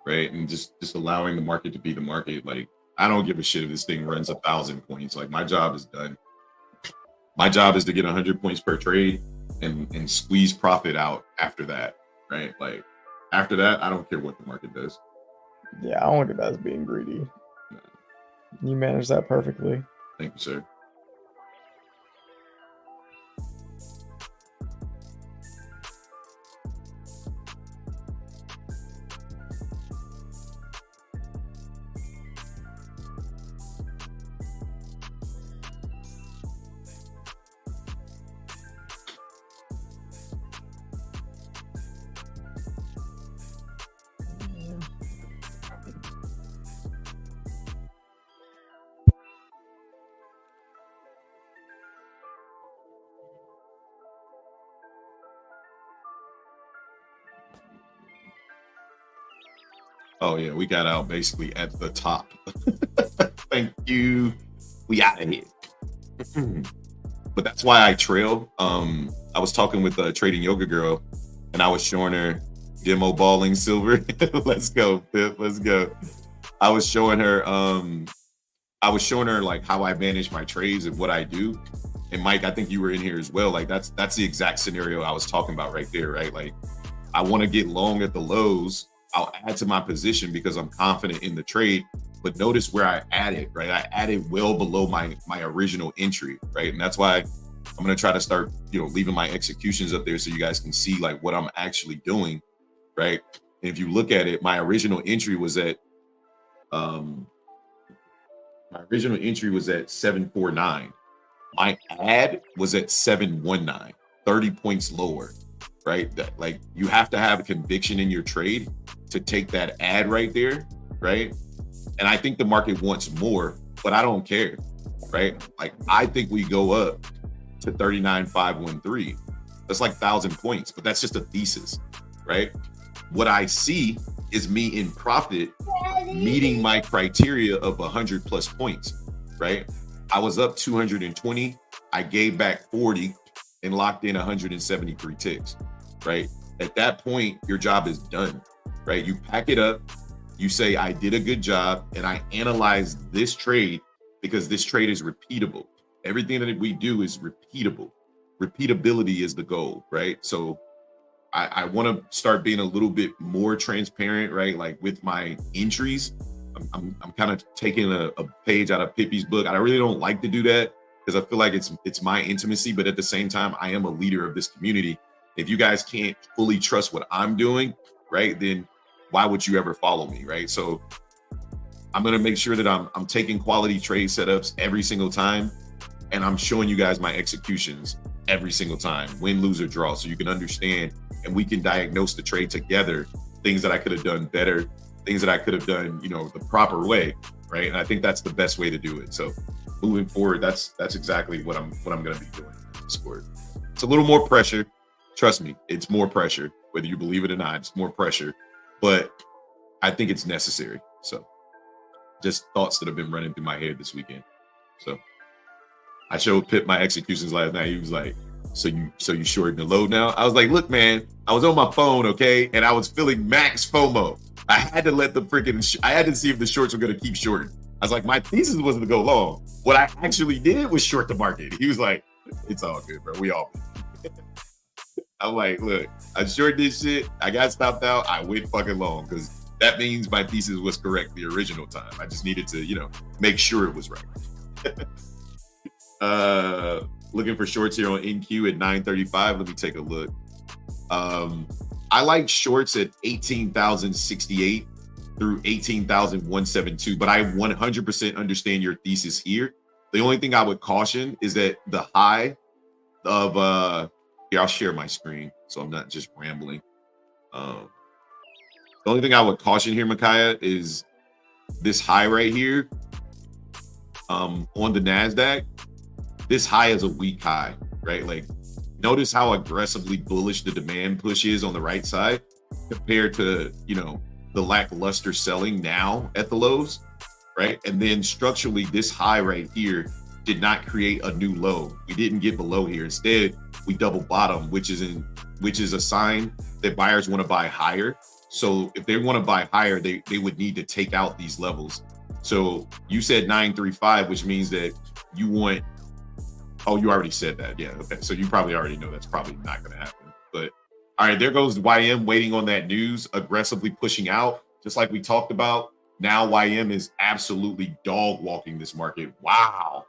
right? And just allowing the market to be the market. Like, I don't give a shit if this thing runs 1,000 points. Like, my job is done. My job is to get 100 points per trade and squeeze profit out after that, right? Like, after that, I don't care what the market does. Yeah, I don't look at that as being greedy. You manage that perfectly. Thank you, sir. Oh yeah, we got out basically at the top. Thank you. We out of here. But that's why I trail. I was talking with a trading yoga girl, and I was showing her demo balling silver. Let's go, Pip. Let's go. I was showing her. I was showing her like how I manage my trades and what I do. And Mike, I think you were in here as well. Like that's the exact scenario I was talking about right there, right? Like I want to get long at the lows. I'll add to my position because I'm confident in the trade. But notice where I added, right? I added well below my original entry, right? And that's why I'm gonna try to start, leaving my executions up there so you guys can see like what I'm actually doing, right? And if you look at it, my original entry was at 749. My ad was at 719, 30 points lower, right? Like you have to have a conviction in your trade to take that ad right there, right? And I think the market wants more, but I don't care, right? Like I think we go up to 39,513. That's like 1,000 points, but that's just a thesis, right? What I see is me in profit meeting my criteria of 100 plus points, right? I was up 220. I gave back 40 and locked in 173 ticks, right? At that point, your job is done, right? You pack it up, you say, I did a good job, and I analyze this trade because this trade is repeatable. Everything that we do is repeatable. Repeatability is the goal, right? So I want to start being a little bit more transparent, right? Like with my entries, I'm kind of taking a page out of Pippi's book. I really don't like to do that because I feel like it's my intimacy, but at the same time, I am a leader of this community. If you guys can't fully trust what I'm doing, right, then why would you ever follow me, right? So I'm gonna make sure that I'm taking quality trade setups every single time, and I'm showing you guys my executions every single time, win, lose, or draw, so you can understand and we can diagnose the trade together, things that I could have done better, things that I could have done, the proper way, right? And I think that's the best way to do it. So moving forward, that's exactly what I'm going to be doing in Discord. It's a little more pressure. Trust me, it's more pressure. Whether you believe it or not, it's more pressure. But I think it's necessary. So just thoughts that have been running through my head this weekend. So I showed Pip my executions last night. He was like, so you shorting the low now? I was like, look, man, I was on my phone, okay? And I was feeling max FOMO. I had to let I had to see if the shorts were going to keep shorting. I was like, my thesis wasn't to go long. What I actually did was short the market. He was like, it's all good, bro. We all. I'm like, look, I short this shit. I got stopped out. I went fucking long because that means my thesis was correct the original time. I just needed to, make sure it was right. Looking for shorts here on NQ at 935. Let me take a look. I like shorts at 18,068 through 18,172, but I 100% understand your thesis here. The only thing I would caution is that the high of here, I'll share my screen so I'm not just rambling. The only thing I would caution here, Micaiah, is this high right here on the NASDAQ. This high is a weak high, right? Like, notice how aggressively bullish the demand push is on the right side compared to, the lackluster selling now at the lows, right? And then structurally, this high right here did not create a new low. We didn't get below here. Instead, we double bottom, which is a sign that buyers want to buy higher. So if they want to buy higher, they would need to take out these levels. So you said 935, which means that you want. Oh, you already said that. Yeah. Okay. So you probably already know that's probably not going to happen. But all right, there goes YM waiting on that news, aggressively pushing out, just like we talked about. Now YM is absolutely dog walking this market. Wow.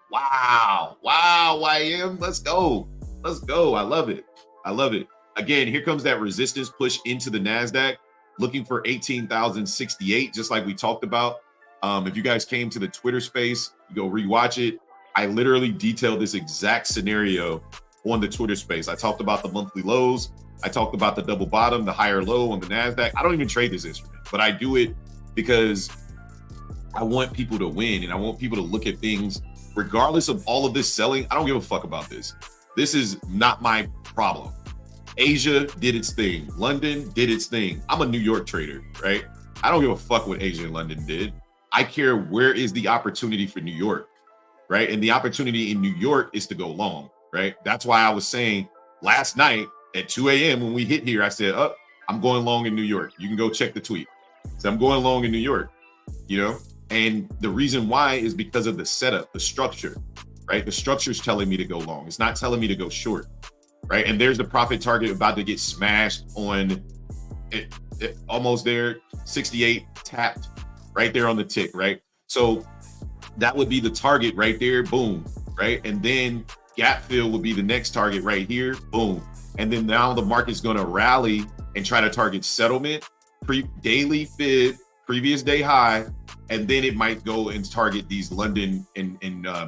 YM, let's go. I love it. Again, here comes that resistance push into the NASDAQ, looking for 18,068, just like we talked about. If you guys came to the Twitter space, you go rewatch it. I literally detailed this exact scenario on the Twitter space. I talked about the monthly lows. I talked about the double bottom, the higher low on the NASDAQ. I don't even trade this instrument, but I do it because I want people to win and I want people to look at things regardless of all of this selling. I don't give a fuck about this. This is not my problem. Asia did its thing. London did its thing. I'm a New York trader, right? I don't give a fuck what Asia and London did. I care where is the opportunity for New York. Right. And the opportunity in New York is to go long. Right. That's why I was saying last night at 2 a.m. when we hit here, I said, I'm going long in New York. You can go check the tweet. So I'm going long in New York, and the reason why is because of the setup, the structure. Right. The structure is telling me to go long. It's not telling me to go short. Right. And there's the profit target about to get smashed on it almost there. 68 tapped right there on the tick. Right. So that would be the target right there. Boom. Right. And then gap fill would be the next target right here. Boom. And then now the market's going to rally and try to target settlement, daily fib, previous day high. And then it might go and target these London and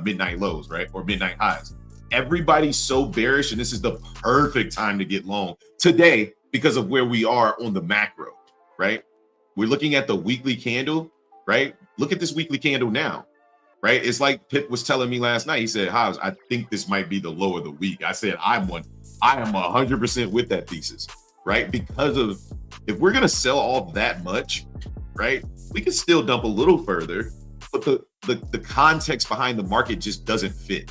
midnight lows, right? Or midnight highs. Everybody's so bearish. And this is the perfect time to get long today because of where we are on the macro, right? We're looking at the weekly candle, right? Look at this weekly candle now. Right. It's like Pip was telling me last night. He said, Hobbs, I think this might be the low of the week. I said, I am 100% with that thesis. Right. Because of if we're going to sell off that much, right, we can still dump a little further. But the context behind the market just doesn't fit.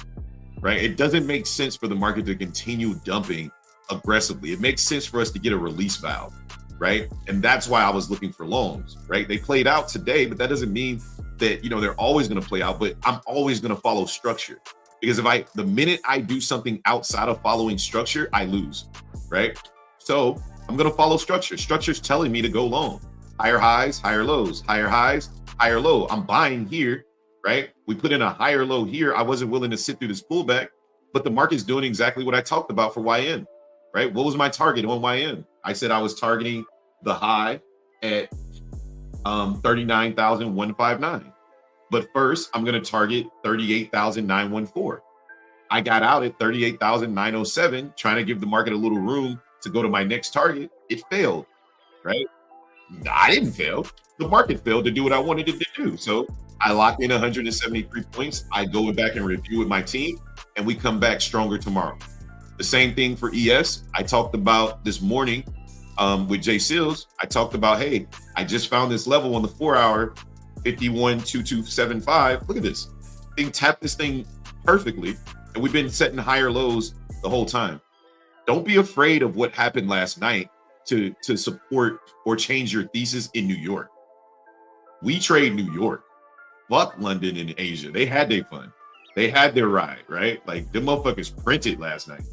Right. It doesn't make sense for the market to continue dumping aggressively. It makes sense for us to get a release valve. Right. And that's why I was looking for longs. Right. They played out today, but that doesn't mean that they're always going to play out, but I'm always going to follow structure because the minute I do something outside of following structure, I lose, right? So I'm going to follow structure. Structure's telling me to go long, higher highs, higher lows, higher highs, higher low. I'm buying here right? We put in a higher low here. I wasn't willing to sit through this pullback, but the market's doing exactly what I talked about for YN, right? What was my target on YN? I said I was targeting the high at 39,159. But first, I'm going to target 38,914. I got out at 38,907, trying to give the market a little room to go to my next target. It failed, right? I didn't fail. The market failed to do what I wanted it to do. So I locked in 173 points. I go back and review with my team, and we come back stronger tomorrow. The same thing for ES. I talked about this morning with Jay Seals. I talked about, hey, I just found this level on the 4-hour, 512275. Look at this thing. Tap this thing perfectly, and we've been setting higher lows the whole time. Don't be afraid of what happened last night to support or change your thesis in New York. We trade New York. Fuck London and Asia. They had their fun. They had their ride, right? Like, them motherfuckers printed last night.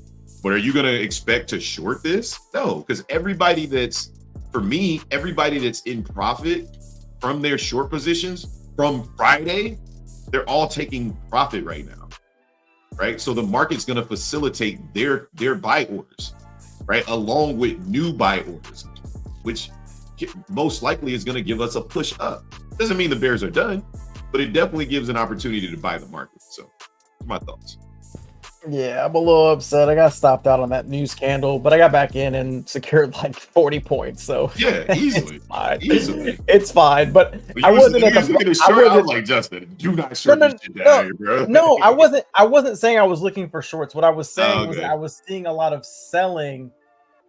But are you going to expect to short this? No, because everybody that's in profit from their short positions from Friday, they're all taking profit right now, right? So the market's going to facilitate their buy orders, right? Along with new buy orders, which most likely is going to give us a push up. Doesn't mean the bears are done, but it definitely gives an opportunity to buy the market. So my thoughts. Yeah, I'm a little upset. I got stopped out on that news candle, but I got back in and secured like 40 points. So yeah, easily, it's fine. Easily, it's fine. But I wasn't at the short. I was like, Justin, do not short this shit down here, bro. No, I wasn't. I wasn't saying I was looking for shorts. What I was saying was that I was seeing a lot of selling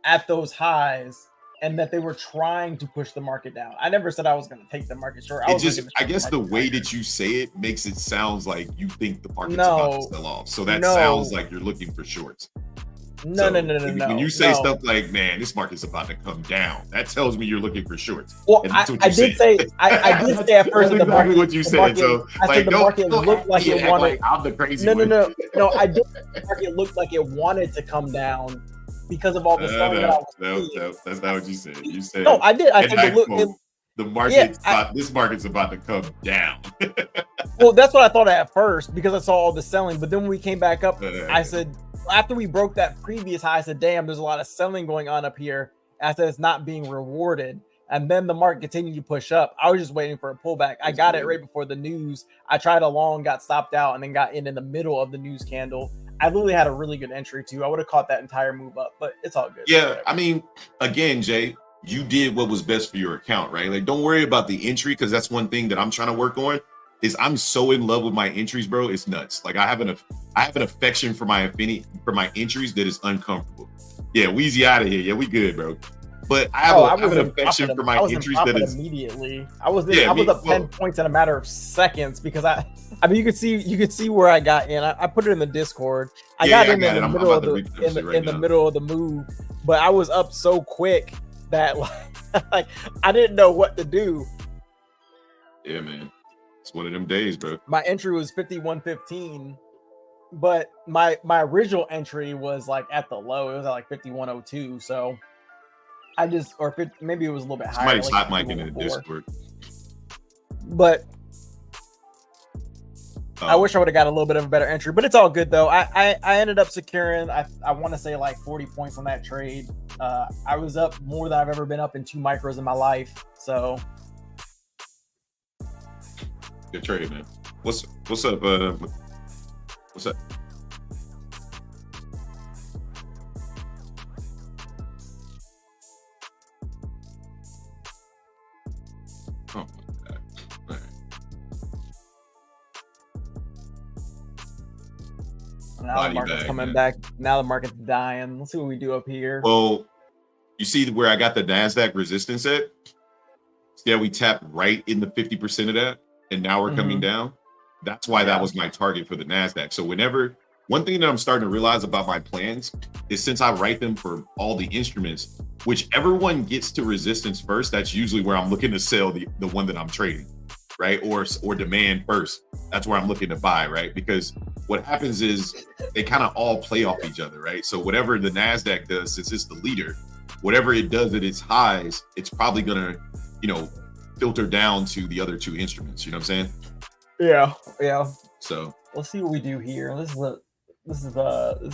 at those highs, and that they were trying to push the market down. I never said I was going to take the market short. I guess the way that you say it makes it sounds like you think the market's about to sell off. So that sounds like you're looking for shorts. No. When you say stuff like, man, this market's about to come down, that tells me you're looking for shorts. Well, I did say at first that's exactly what you said. So I said the market looked like it wanted. I'm the crazy one. No. I did. The market looked like it wanted to come down because of all the selling that I was seeing. That's not what you said. You said no. I did. I said the market's this market's about to come down. Well, that's what I thought at first because I saw all the selling. But then when we came back up, I said after we broke that previous high, I said, "Damn, there's a lot of selling going on up here." I said it's not being rewarded. And then the market continued to push up. I was just waiting for a pullback. I got it right before the news. I tried a long, got stopped out, and then got in the middle of the news candle. I literally had a really good entry too. I would have caught that entire move up, but it's all good. Yeah, I mean, again, Jay, you did what was best for your account, right? Like, don't worry about the entry because that's one thing that I'm trying to work on. Is I'm so in love with my entries, bro. It's nuts. Like I have an affection for my entries that is uncomfortable. Yeah, Weezy out of here. Yeah, we good, bro. But I have an affection for my entries that is immediately. I was up 10 points in a matter of seconds because I mean you could see where I got in. I put it in the Discord. I got in the middle of the move, but I was up so quick that like I didn't know what to do. Yeah, man. It's one of them days, bro. My entry was 51.15, but my original entry was like at the low. It was at like 51.02. So I just, or maybe it was a little bit higher. Somebody's hot mic in the Discord. But I wish I would have got a little bit of a better entry, but it's all good though. I ended up securing, I want to say like 40 points on that trade. I was up more than I've ever been up in 2 micros in my life. So good trade, man. What's up? What's up? Oh my God. All right. Now the market's coming back. Now the market's dying. Let's see what we do up here. Well, you see where I got the NASDAQ resistance at? Yeah, we tapped right in the 50% of that, and now we're coming down. That's why that was my target for the NASDAQ. So one thing that I'm starting to realize about my plans is since I write them for all the instruments, whichever one gets to resistance first, that's usually where I'm looking to sell the one that I'm trading, right? Or demand first. That's where I'm looking to buy, right? Because what happens is they kind of all play off each other, right? So whatever the NASDAQ does, since it's the leader, whatever it does at its highs, it's probably going to, filter down to the other 2 instruments. You know what I'm saying? Yeah, yeah. So Let's see what we do here. This is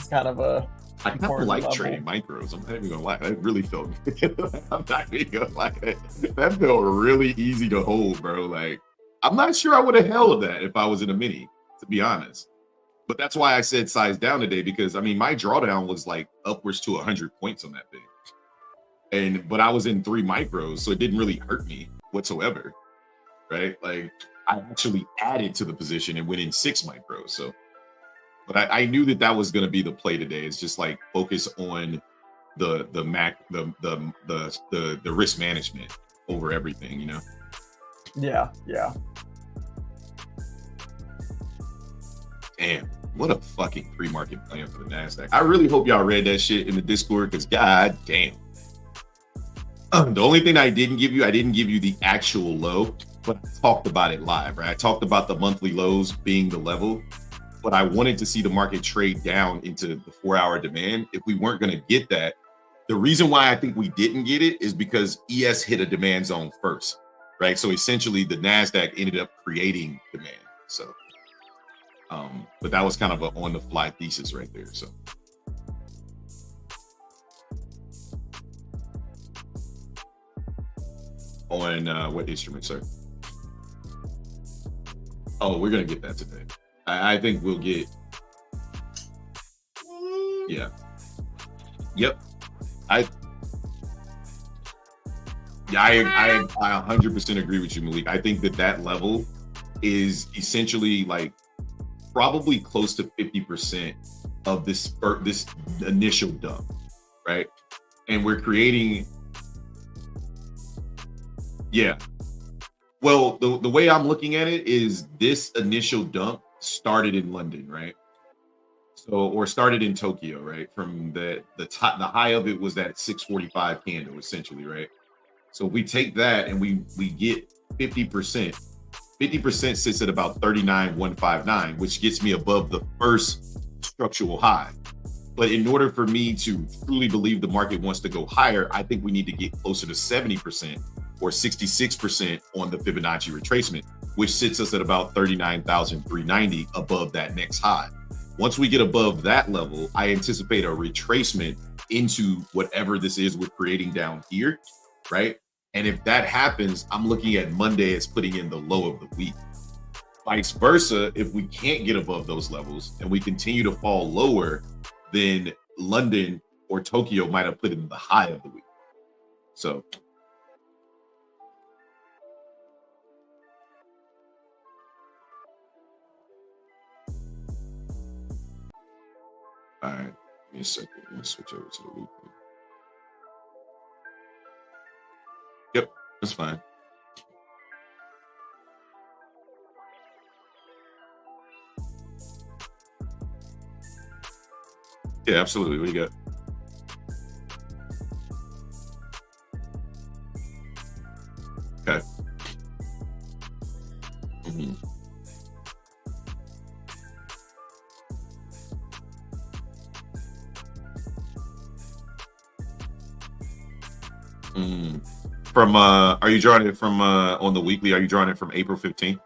kind of a I kind of important like level. trading micros. I'm not even gonna lie. That really felt good. I'm not even gonna lie. That felt really easy to hold, bro. Like, I'm not sure I would have held that if I was in a mini, to be honest. But that's why I said size down today, because I mean my drawdown was like upwards to 100 points on that thing. But I was in 3 micros, so it didn't really hurt me whatsoever. Right? Like I actually added to the position and went in 6 micros. So but I knew that was going to be the play today. It's just like focus on the risk management over everything, you know. Yeah, yeah. Damn, what a fucking pre-market plan for the Nasdaq. I really hope y'all read that shit in the Discord, because god damn. The only thing I didn't give you the actual low, but I talked about it live, right? I talked about the monthly lows being the level. But I wanted to see the market trade down into the 4-hour demand. If we weren't going to get that, the reason why I think we didn't get it is because ES hit a demand zone first, right? So essentially the NASDAQ ended up creating demand. So, but that was kind of an on the fly thesis right there. So. On what instrument, sir? Oh, we're going to get that today. I think we'll get, yeah. Yep. I 100% agree with you, Malik. I think that level is essentially like probably close to 50% of this initial dump, right? And we're creating, yeah. Well, the way I'm looking at it is this initial dump started in London, right? So, or started in Tokyo, right? From the high of it was that 645 candle, essentially, right? So we take that and we get 50%. 50% sits at about 39,159, which gets me above the first structural high. But in order for me to truly believe the market wants to go higher, I think we need to get closer to 70% or 66% on the Fibonacci retracement, which sits us at about 39,390 above that next high. Once we get above that level, I anticipate a retracement into whatever this is we're creating down here, right? And if that happens, I'm looking at Monday as putting in the low of the week. Vice versa, if we can't get above those levels and we continue to fall lower, then London or Tokyo might have put in the high of the week. So all right, give me a second. Let me switch over to the weekly. Yep, that's fine. Yeah, absolutely. What do you got? Okay. From are you drawing it from on the weekly? Are you drawing it from April 15th?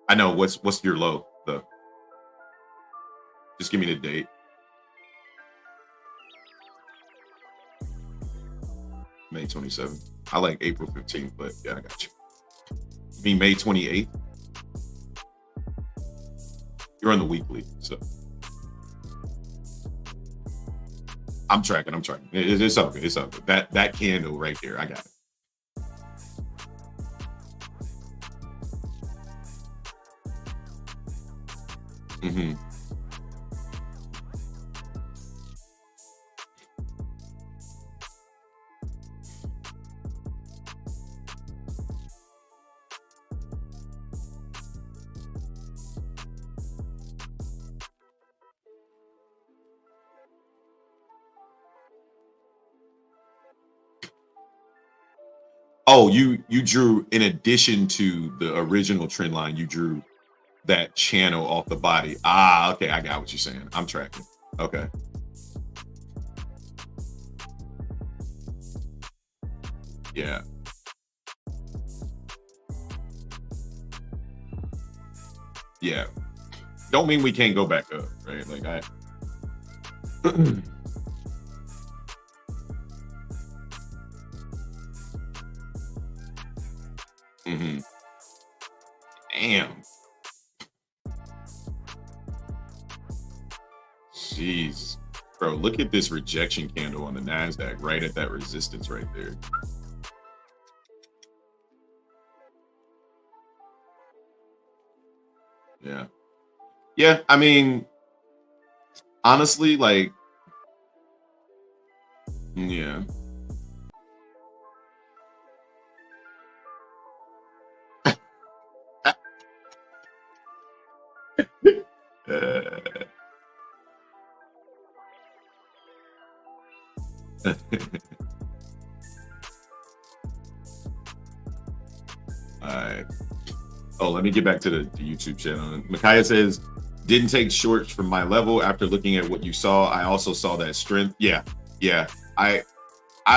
I know. What's your low though? Just give me the date. May 27th. I like April 15th, but yeah, I got you. You mean May 28th? You're on the weekly, so I'm tracking. It's okay. It's okay. That candle right there, I got it. Oh, you drew, in addition to the original trend line, you drew that channel off the body. Ah, okay, I got what you're saying. I'm tracking. Okay. Yeah. yeah, don't mean we can't go back up, right? Like I. Mm-hmm. Damn. Jeez. Bro, look at this rejection candle on the NASDAQ right at that resistance right there. Yeah. Yeah, I mean, honestly, like, yeah. All right. Oh, let me get back to the YouTube channel. Micaiah says, didn't take shorts from my level after looking at what you saw. I also saw that strength. Yeah. I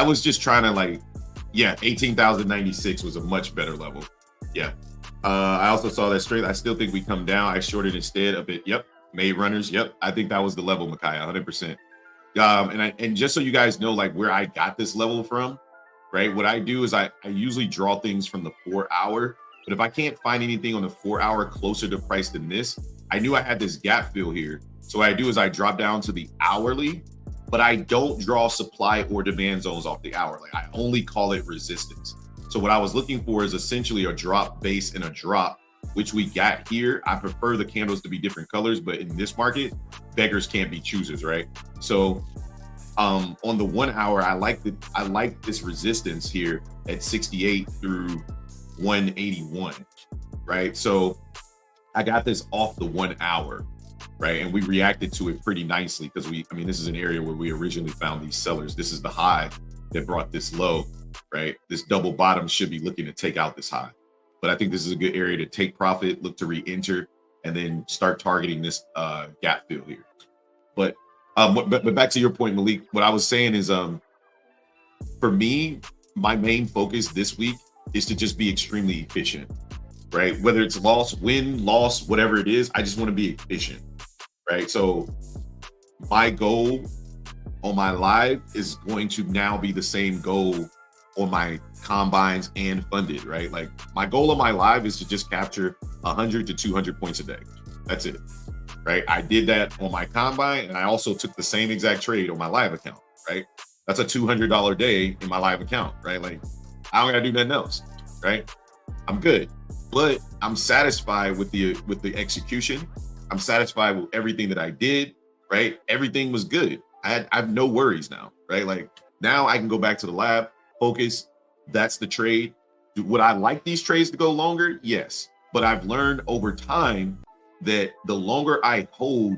was just trying to like, 18,096 was a much better level. Yeah. I also saw that strength. I still think we come down. I shorted instead a bit. Yep. Made runners. Yep. I think that was the level, Micaiah, 100%. And just so you guys know, like where I got this level from, right? What I do is I usually draw things from the 4 hour, but if I can't find anything on the 4 hour closer to price than this, I knew I had this gap fill here. So what I do is I drop down to the hourly, but I don't draw supply or demand zones off the hour. Like I only call it resistance. So what I was looking for is essentially a drop base and a drop, which we got here. I prefer the candles to be different colors, but in this market, beggars can't be choosers, right? So on the 1 hour, I like this resistance here at 68 through 181, right? So I got this off the 1 hour, right? And we reacted to it pretty nicely because this is an area where we originally found these sellers. This is the high that brought this low, right? This double bottom should be looking to take out this high. But I think this is a good area to take profit, look to re-enter, and then start targeting this gap fill here. But back to your point, Malik, what I was saying is, for me, my main focus this week is to just be extremely efficient, right? Whether it's loss, win, loss, whatever it is, I just want to be efficient, right? So my goal on my live is going to now be the same goal on my combines and funded, right? Like my goal on my live is to just capture 100 to 200 points a day. That's it, right? I did that on my combine, and I also took the same exact trade on my live account, right? That's a $200 day in my live account, right? Like I don't gotta do nothing else, right? I'm good, but I'm satisfied with the execution. I'm satisfied with everything that I did, right? Everything was good. I have no worries now, right? Like now I can go back to the lab, focus. That's the trade. Would I like these trades to go longer? Yes, but I've learned over time that the longer I hold,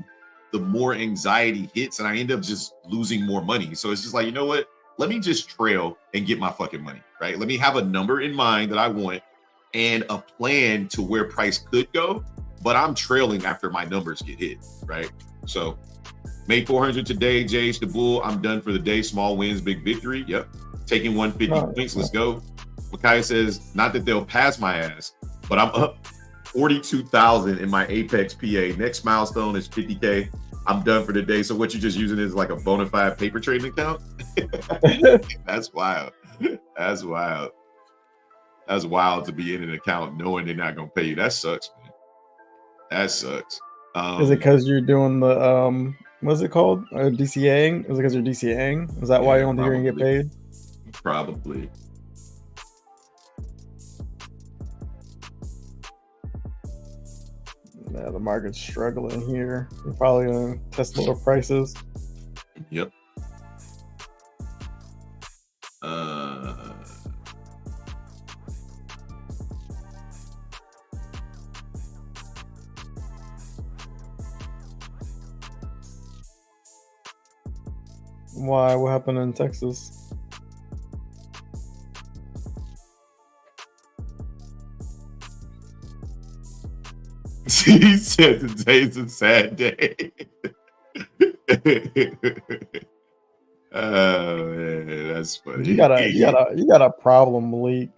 the more anxiety hits and I end up just losing more money. So it's just like, you know what? Let me just trail and get my fucking money, right? Let me have a number in mind that I want and a plan to where price could go, but I'm trailing after my numbers get hit, right? So made 400 today, JH the Bull. I'm done for the day. Small wins, big victory. Yep. Taking 150 points. Let's go. Micaiah says, not that they'll pass my ass, but I'm up 42,000 in my Apex PA. Next milestone is 50K. I'm done for the day. So what you're just using is like a bona fide paper trading account? That's wild. That's wild. That's wild to be in an account knowing they're not gonna pay you. That sucks, man. That sucks. Is it because you're doing the what's it called? DCAing? Is it because you're DCAing? Is that why you don't think you're gonna get paid? Probably. Yeah, the market's struggling here. We're probably gonna test lower prices. Yep. Why? What happened in Texas? He said today's a sad day. Oh man, that's funny. You got a problem, Malik.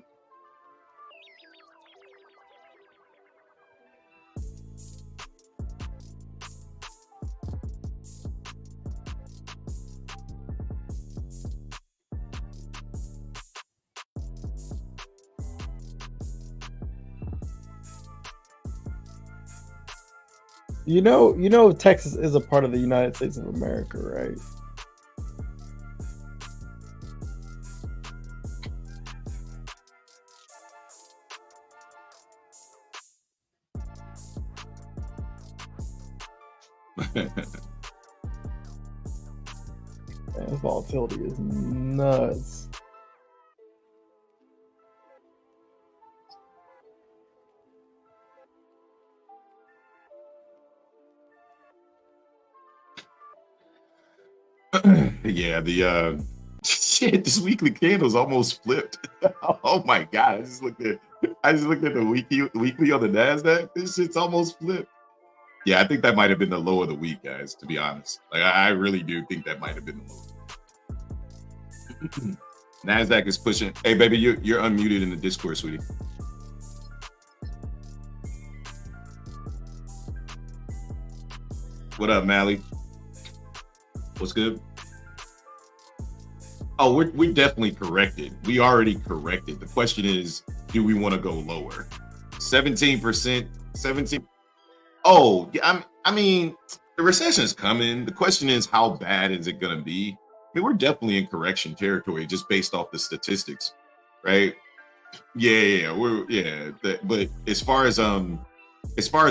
Texas is a part of the United States of America, right? Man, this volatility is nuts. Yeah, the shit, this weekly candle's almost flipped. Oh my god, I just looked at the weekly on the NASDAQ. This shit's almost flipped. Yeah, I think that might have been the low of the week, guys, to be honest. Like I really do think that might have been the low. NASDAQ is pushing. Hey baby, you're unmuted in the Discord, sweetie. What up, Mally? What's good? Oh, we're definitely corrected. We already corrected. The question is, do we want to go lower? 17%, 17. Oh, yeah, I mean, the recession is coming. The question is, how bad is it going to be? I mean, we're definitely in correction territory just based off the statistics, right? Yeah, but as far as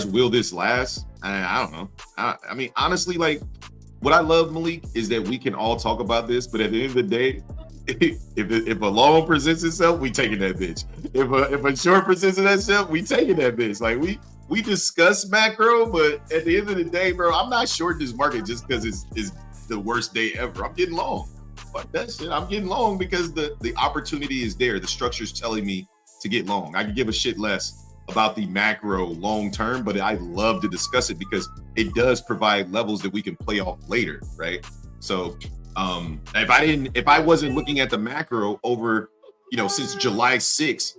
will this last? I don't know. I mean, honestly, like, what I love, Malik, is that we can all talk about this, but at the end of the day, if a long presents itself, we taking that bitch. If a short presents itself, we taking that bitch. Like we discuss macro, but at the end of the day, bro, I'm not short this market just because it's the worst day ever. I'm getting long. Fuck that shit. I'm getting long because the opportunity is there. The structure's telling me to get long. I could give a shit less about the macro long term, but I love to discuss it because it does provide levels that we can play off later, right? So if I wasn't looking at the macro over, since July 6th,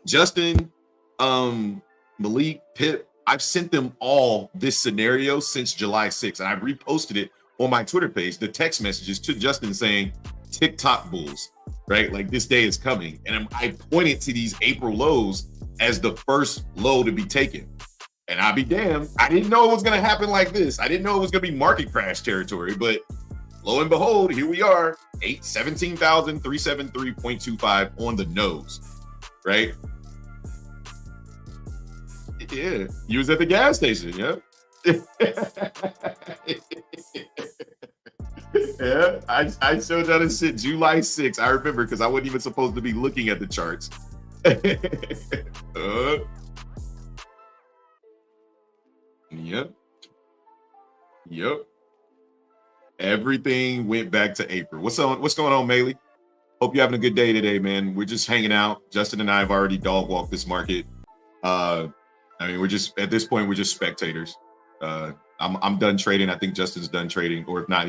Justin, Malik, Pip, I've sent them all this scenario since July 6th, and I reposted it on my Twitter page, the text messages to Justin saying TikTok bulls, right? Like this day is coming. And I pointed to these April lows as the first low to be taken. And I'll be damned, I didn't know it was going to happen like this. I didn't know it was going to be market crash territory, but lo and behold, here we are, 17,373.25 on the nose, right? Yeah, you was at the gas station, yeah. Yeah, I showed y'all this shit July 6th. I remember because I wasn't even supposed to be looking at the charts. Yep. Everything went back to April. What's going on, Maley? Hope you're having a good day today, man. We're just hanging out. Justin and I have already dog walked this market. I mean, we're just at this point, we're just spectators. I'm done trading. I think Justin's done trading, or if not,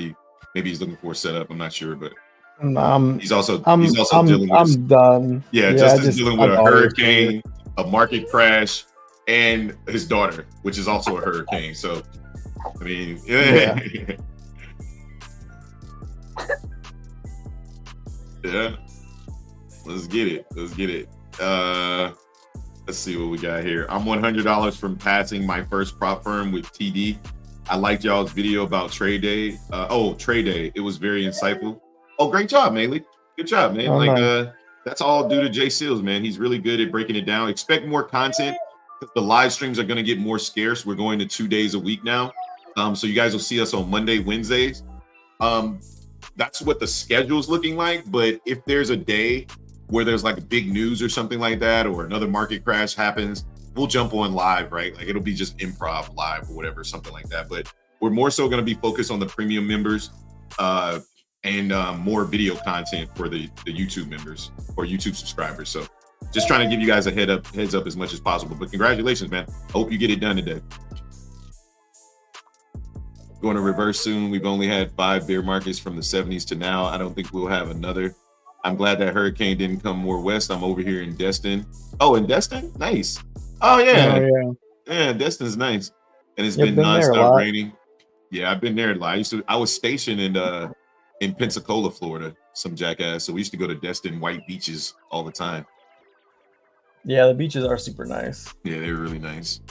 maybe he's looking for a setup. I'm not sure, but he's also dealing with. I'm done. Yeah, Justin's dealing with a hurricane, a market crash, and his daughter, which is also a hurricane. So, I mean, yeah. Yeah. Let's get it. Let's see what we got here. I'm $100 from passing my first prop firm with TD. I liked y'all's video about trade day. Trade day. It was very insightful. Oh, great job, Maley. Good job, man. Nice. That's all due to Jay Seals, man. He's really good at breaking it down. Expect more content. The live streams are going to get more scarce. We're going to 2 days a week now. So you guys will see us on Monday, Wednesdays. That's what the schedule's looking like. But if there's a day where there's like a big news or something like that, or another market crash happens, we'll jump on live, right? Like it'll be just improv live or whatever, something like that. But we're more so going to be focused on the premium members and more video content for the YouTube members or YouTube subscribers. So just trying to give you guys a heads up as much as possible. But congratulations, man. Hope you get it done today. Going to reverse soon. We've only had 5 bear markets from the 70s to now. I don't think we'll have another. I'm glad that hurricane didn't come more west. I'm over here in Destin. Oh, in Destin? Nice. Oh, yeah. Yeah, Destin's nice. And it's been nonstop raining. Yeah, I've been there a lot. I was stationed in Pensacola, Florida, some jackass. So we used to go to Destin white beaches all the time. Yeah, the beaches are super nice. Yeah, they're really nice.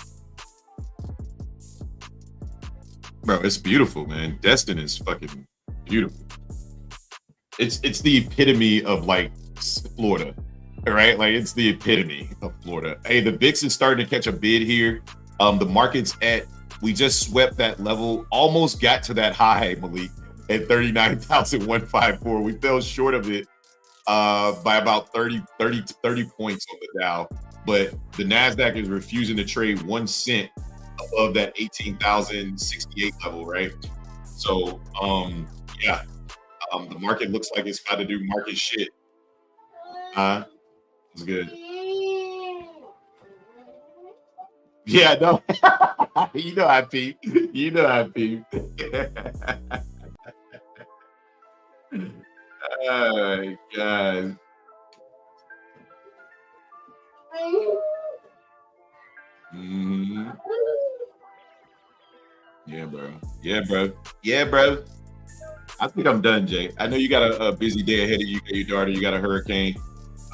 Bro, it's beautiful, man. Destin is fucking beautiful. It's the epitome of like Florida, right? Like it's the epitome of Florida. Hey, the VIX is starting to catch a bid here. The market's we just swept that level, almost got to that high, Malik, at 39,154. We fell short of it by about 30 points on the Dow, but the NASDAQ is refusing to trade 1 cent above that 18,068 level, right? So, yeah. The market looks like it's about to do market shit. It's good. Yeah, no. You know I peep. You know I peep. Oh, God. Mm-hmm. Yeah, bro. Yeah, bro. Yeah, bro. I think I'm done, Jay. I know you got a busy day ahead of you, your daughter. You got a hurricane.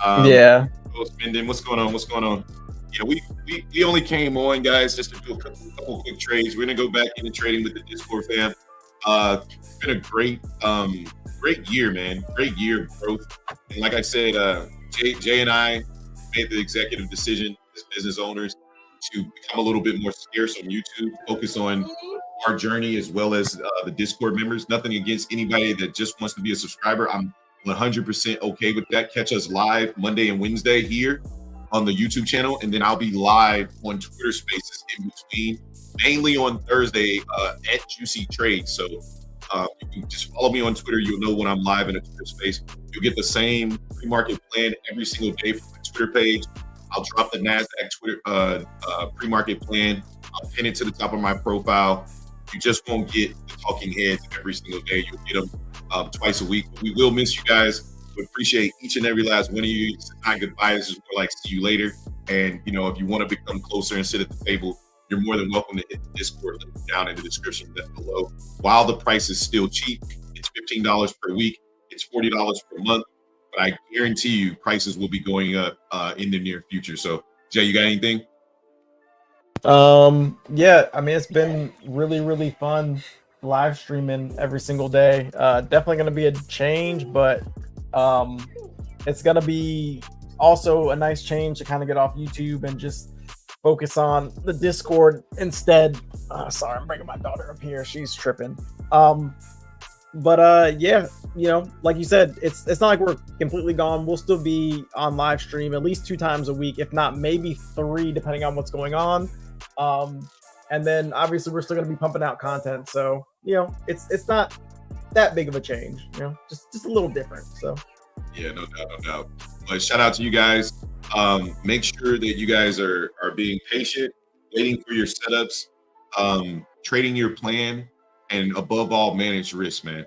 Yeah. Spending. What's going on? What's going on? Yeah, we only came on, guys, just to do a couple quick trades. We're gonna go back into trading with the Discord fam. It's been a great year, man. Great year of growth. And like I said, Jay and I made the executive decision as business owners to become a little bit more scarce on YouTube, focus on our journey as well as the Discord members. Nothing against anybody that just wants to be a subscriber. I'm 100% okay with that. Catch us live Monday and Wednesday here on the YouTube channel, and then I'll be live on Twitter Spaces in between, mainly on Thursday at Juicy Trade. So you can just follow me on Twitter. You'll know when I'm live in a Twitter space. You'll get the same pre-market plan every single day from my Twitter page. I'll drop the NASDAQ Twitter pre-market plan. I'll pin it to the top of my profile. You just won't get the talking heads every single day. You'll get them twice a week. We will miss you guys. We appreciate each and every last one of you. It's not goodbye. It's just more like see you later. And, you know, if you want to become closer and sit at the table, you're more than welcome to hit the Discord link down in the description below. While the price is still cheap, it's $15 per week. It's $40 per month. But I guarantee you prices will be going up in the near future. So, Jay, you got anything? Yeah, I mean, it's been really fun live streaming every single day. Definitely going to be a change, but it's going to be also a nice change to kind of get off YouTube and just focus on the Discord instead. Sorry, I'm bringing my daughter up here. She's tripping. But yeah, you know, like you said, it's not like we're completely gone. We'll still be on live stream at least 2 times a week, if not maybe 3, depending on what's going on. And then obviously we're still going to be pumping out content. So, you know, it's not that big of a change, you know, just a little different. So yeah, no doubt. But shout out to you guys. Make sure that you guys are being patient, waiting for your setups, trading your plan, and above all, manage risk, man.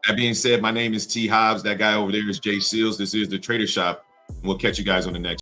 That being said, my name is T Hobbs. That guy over there is Jay Seals. This is the Trader Shop. We'll catch you guys on the next.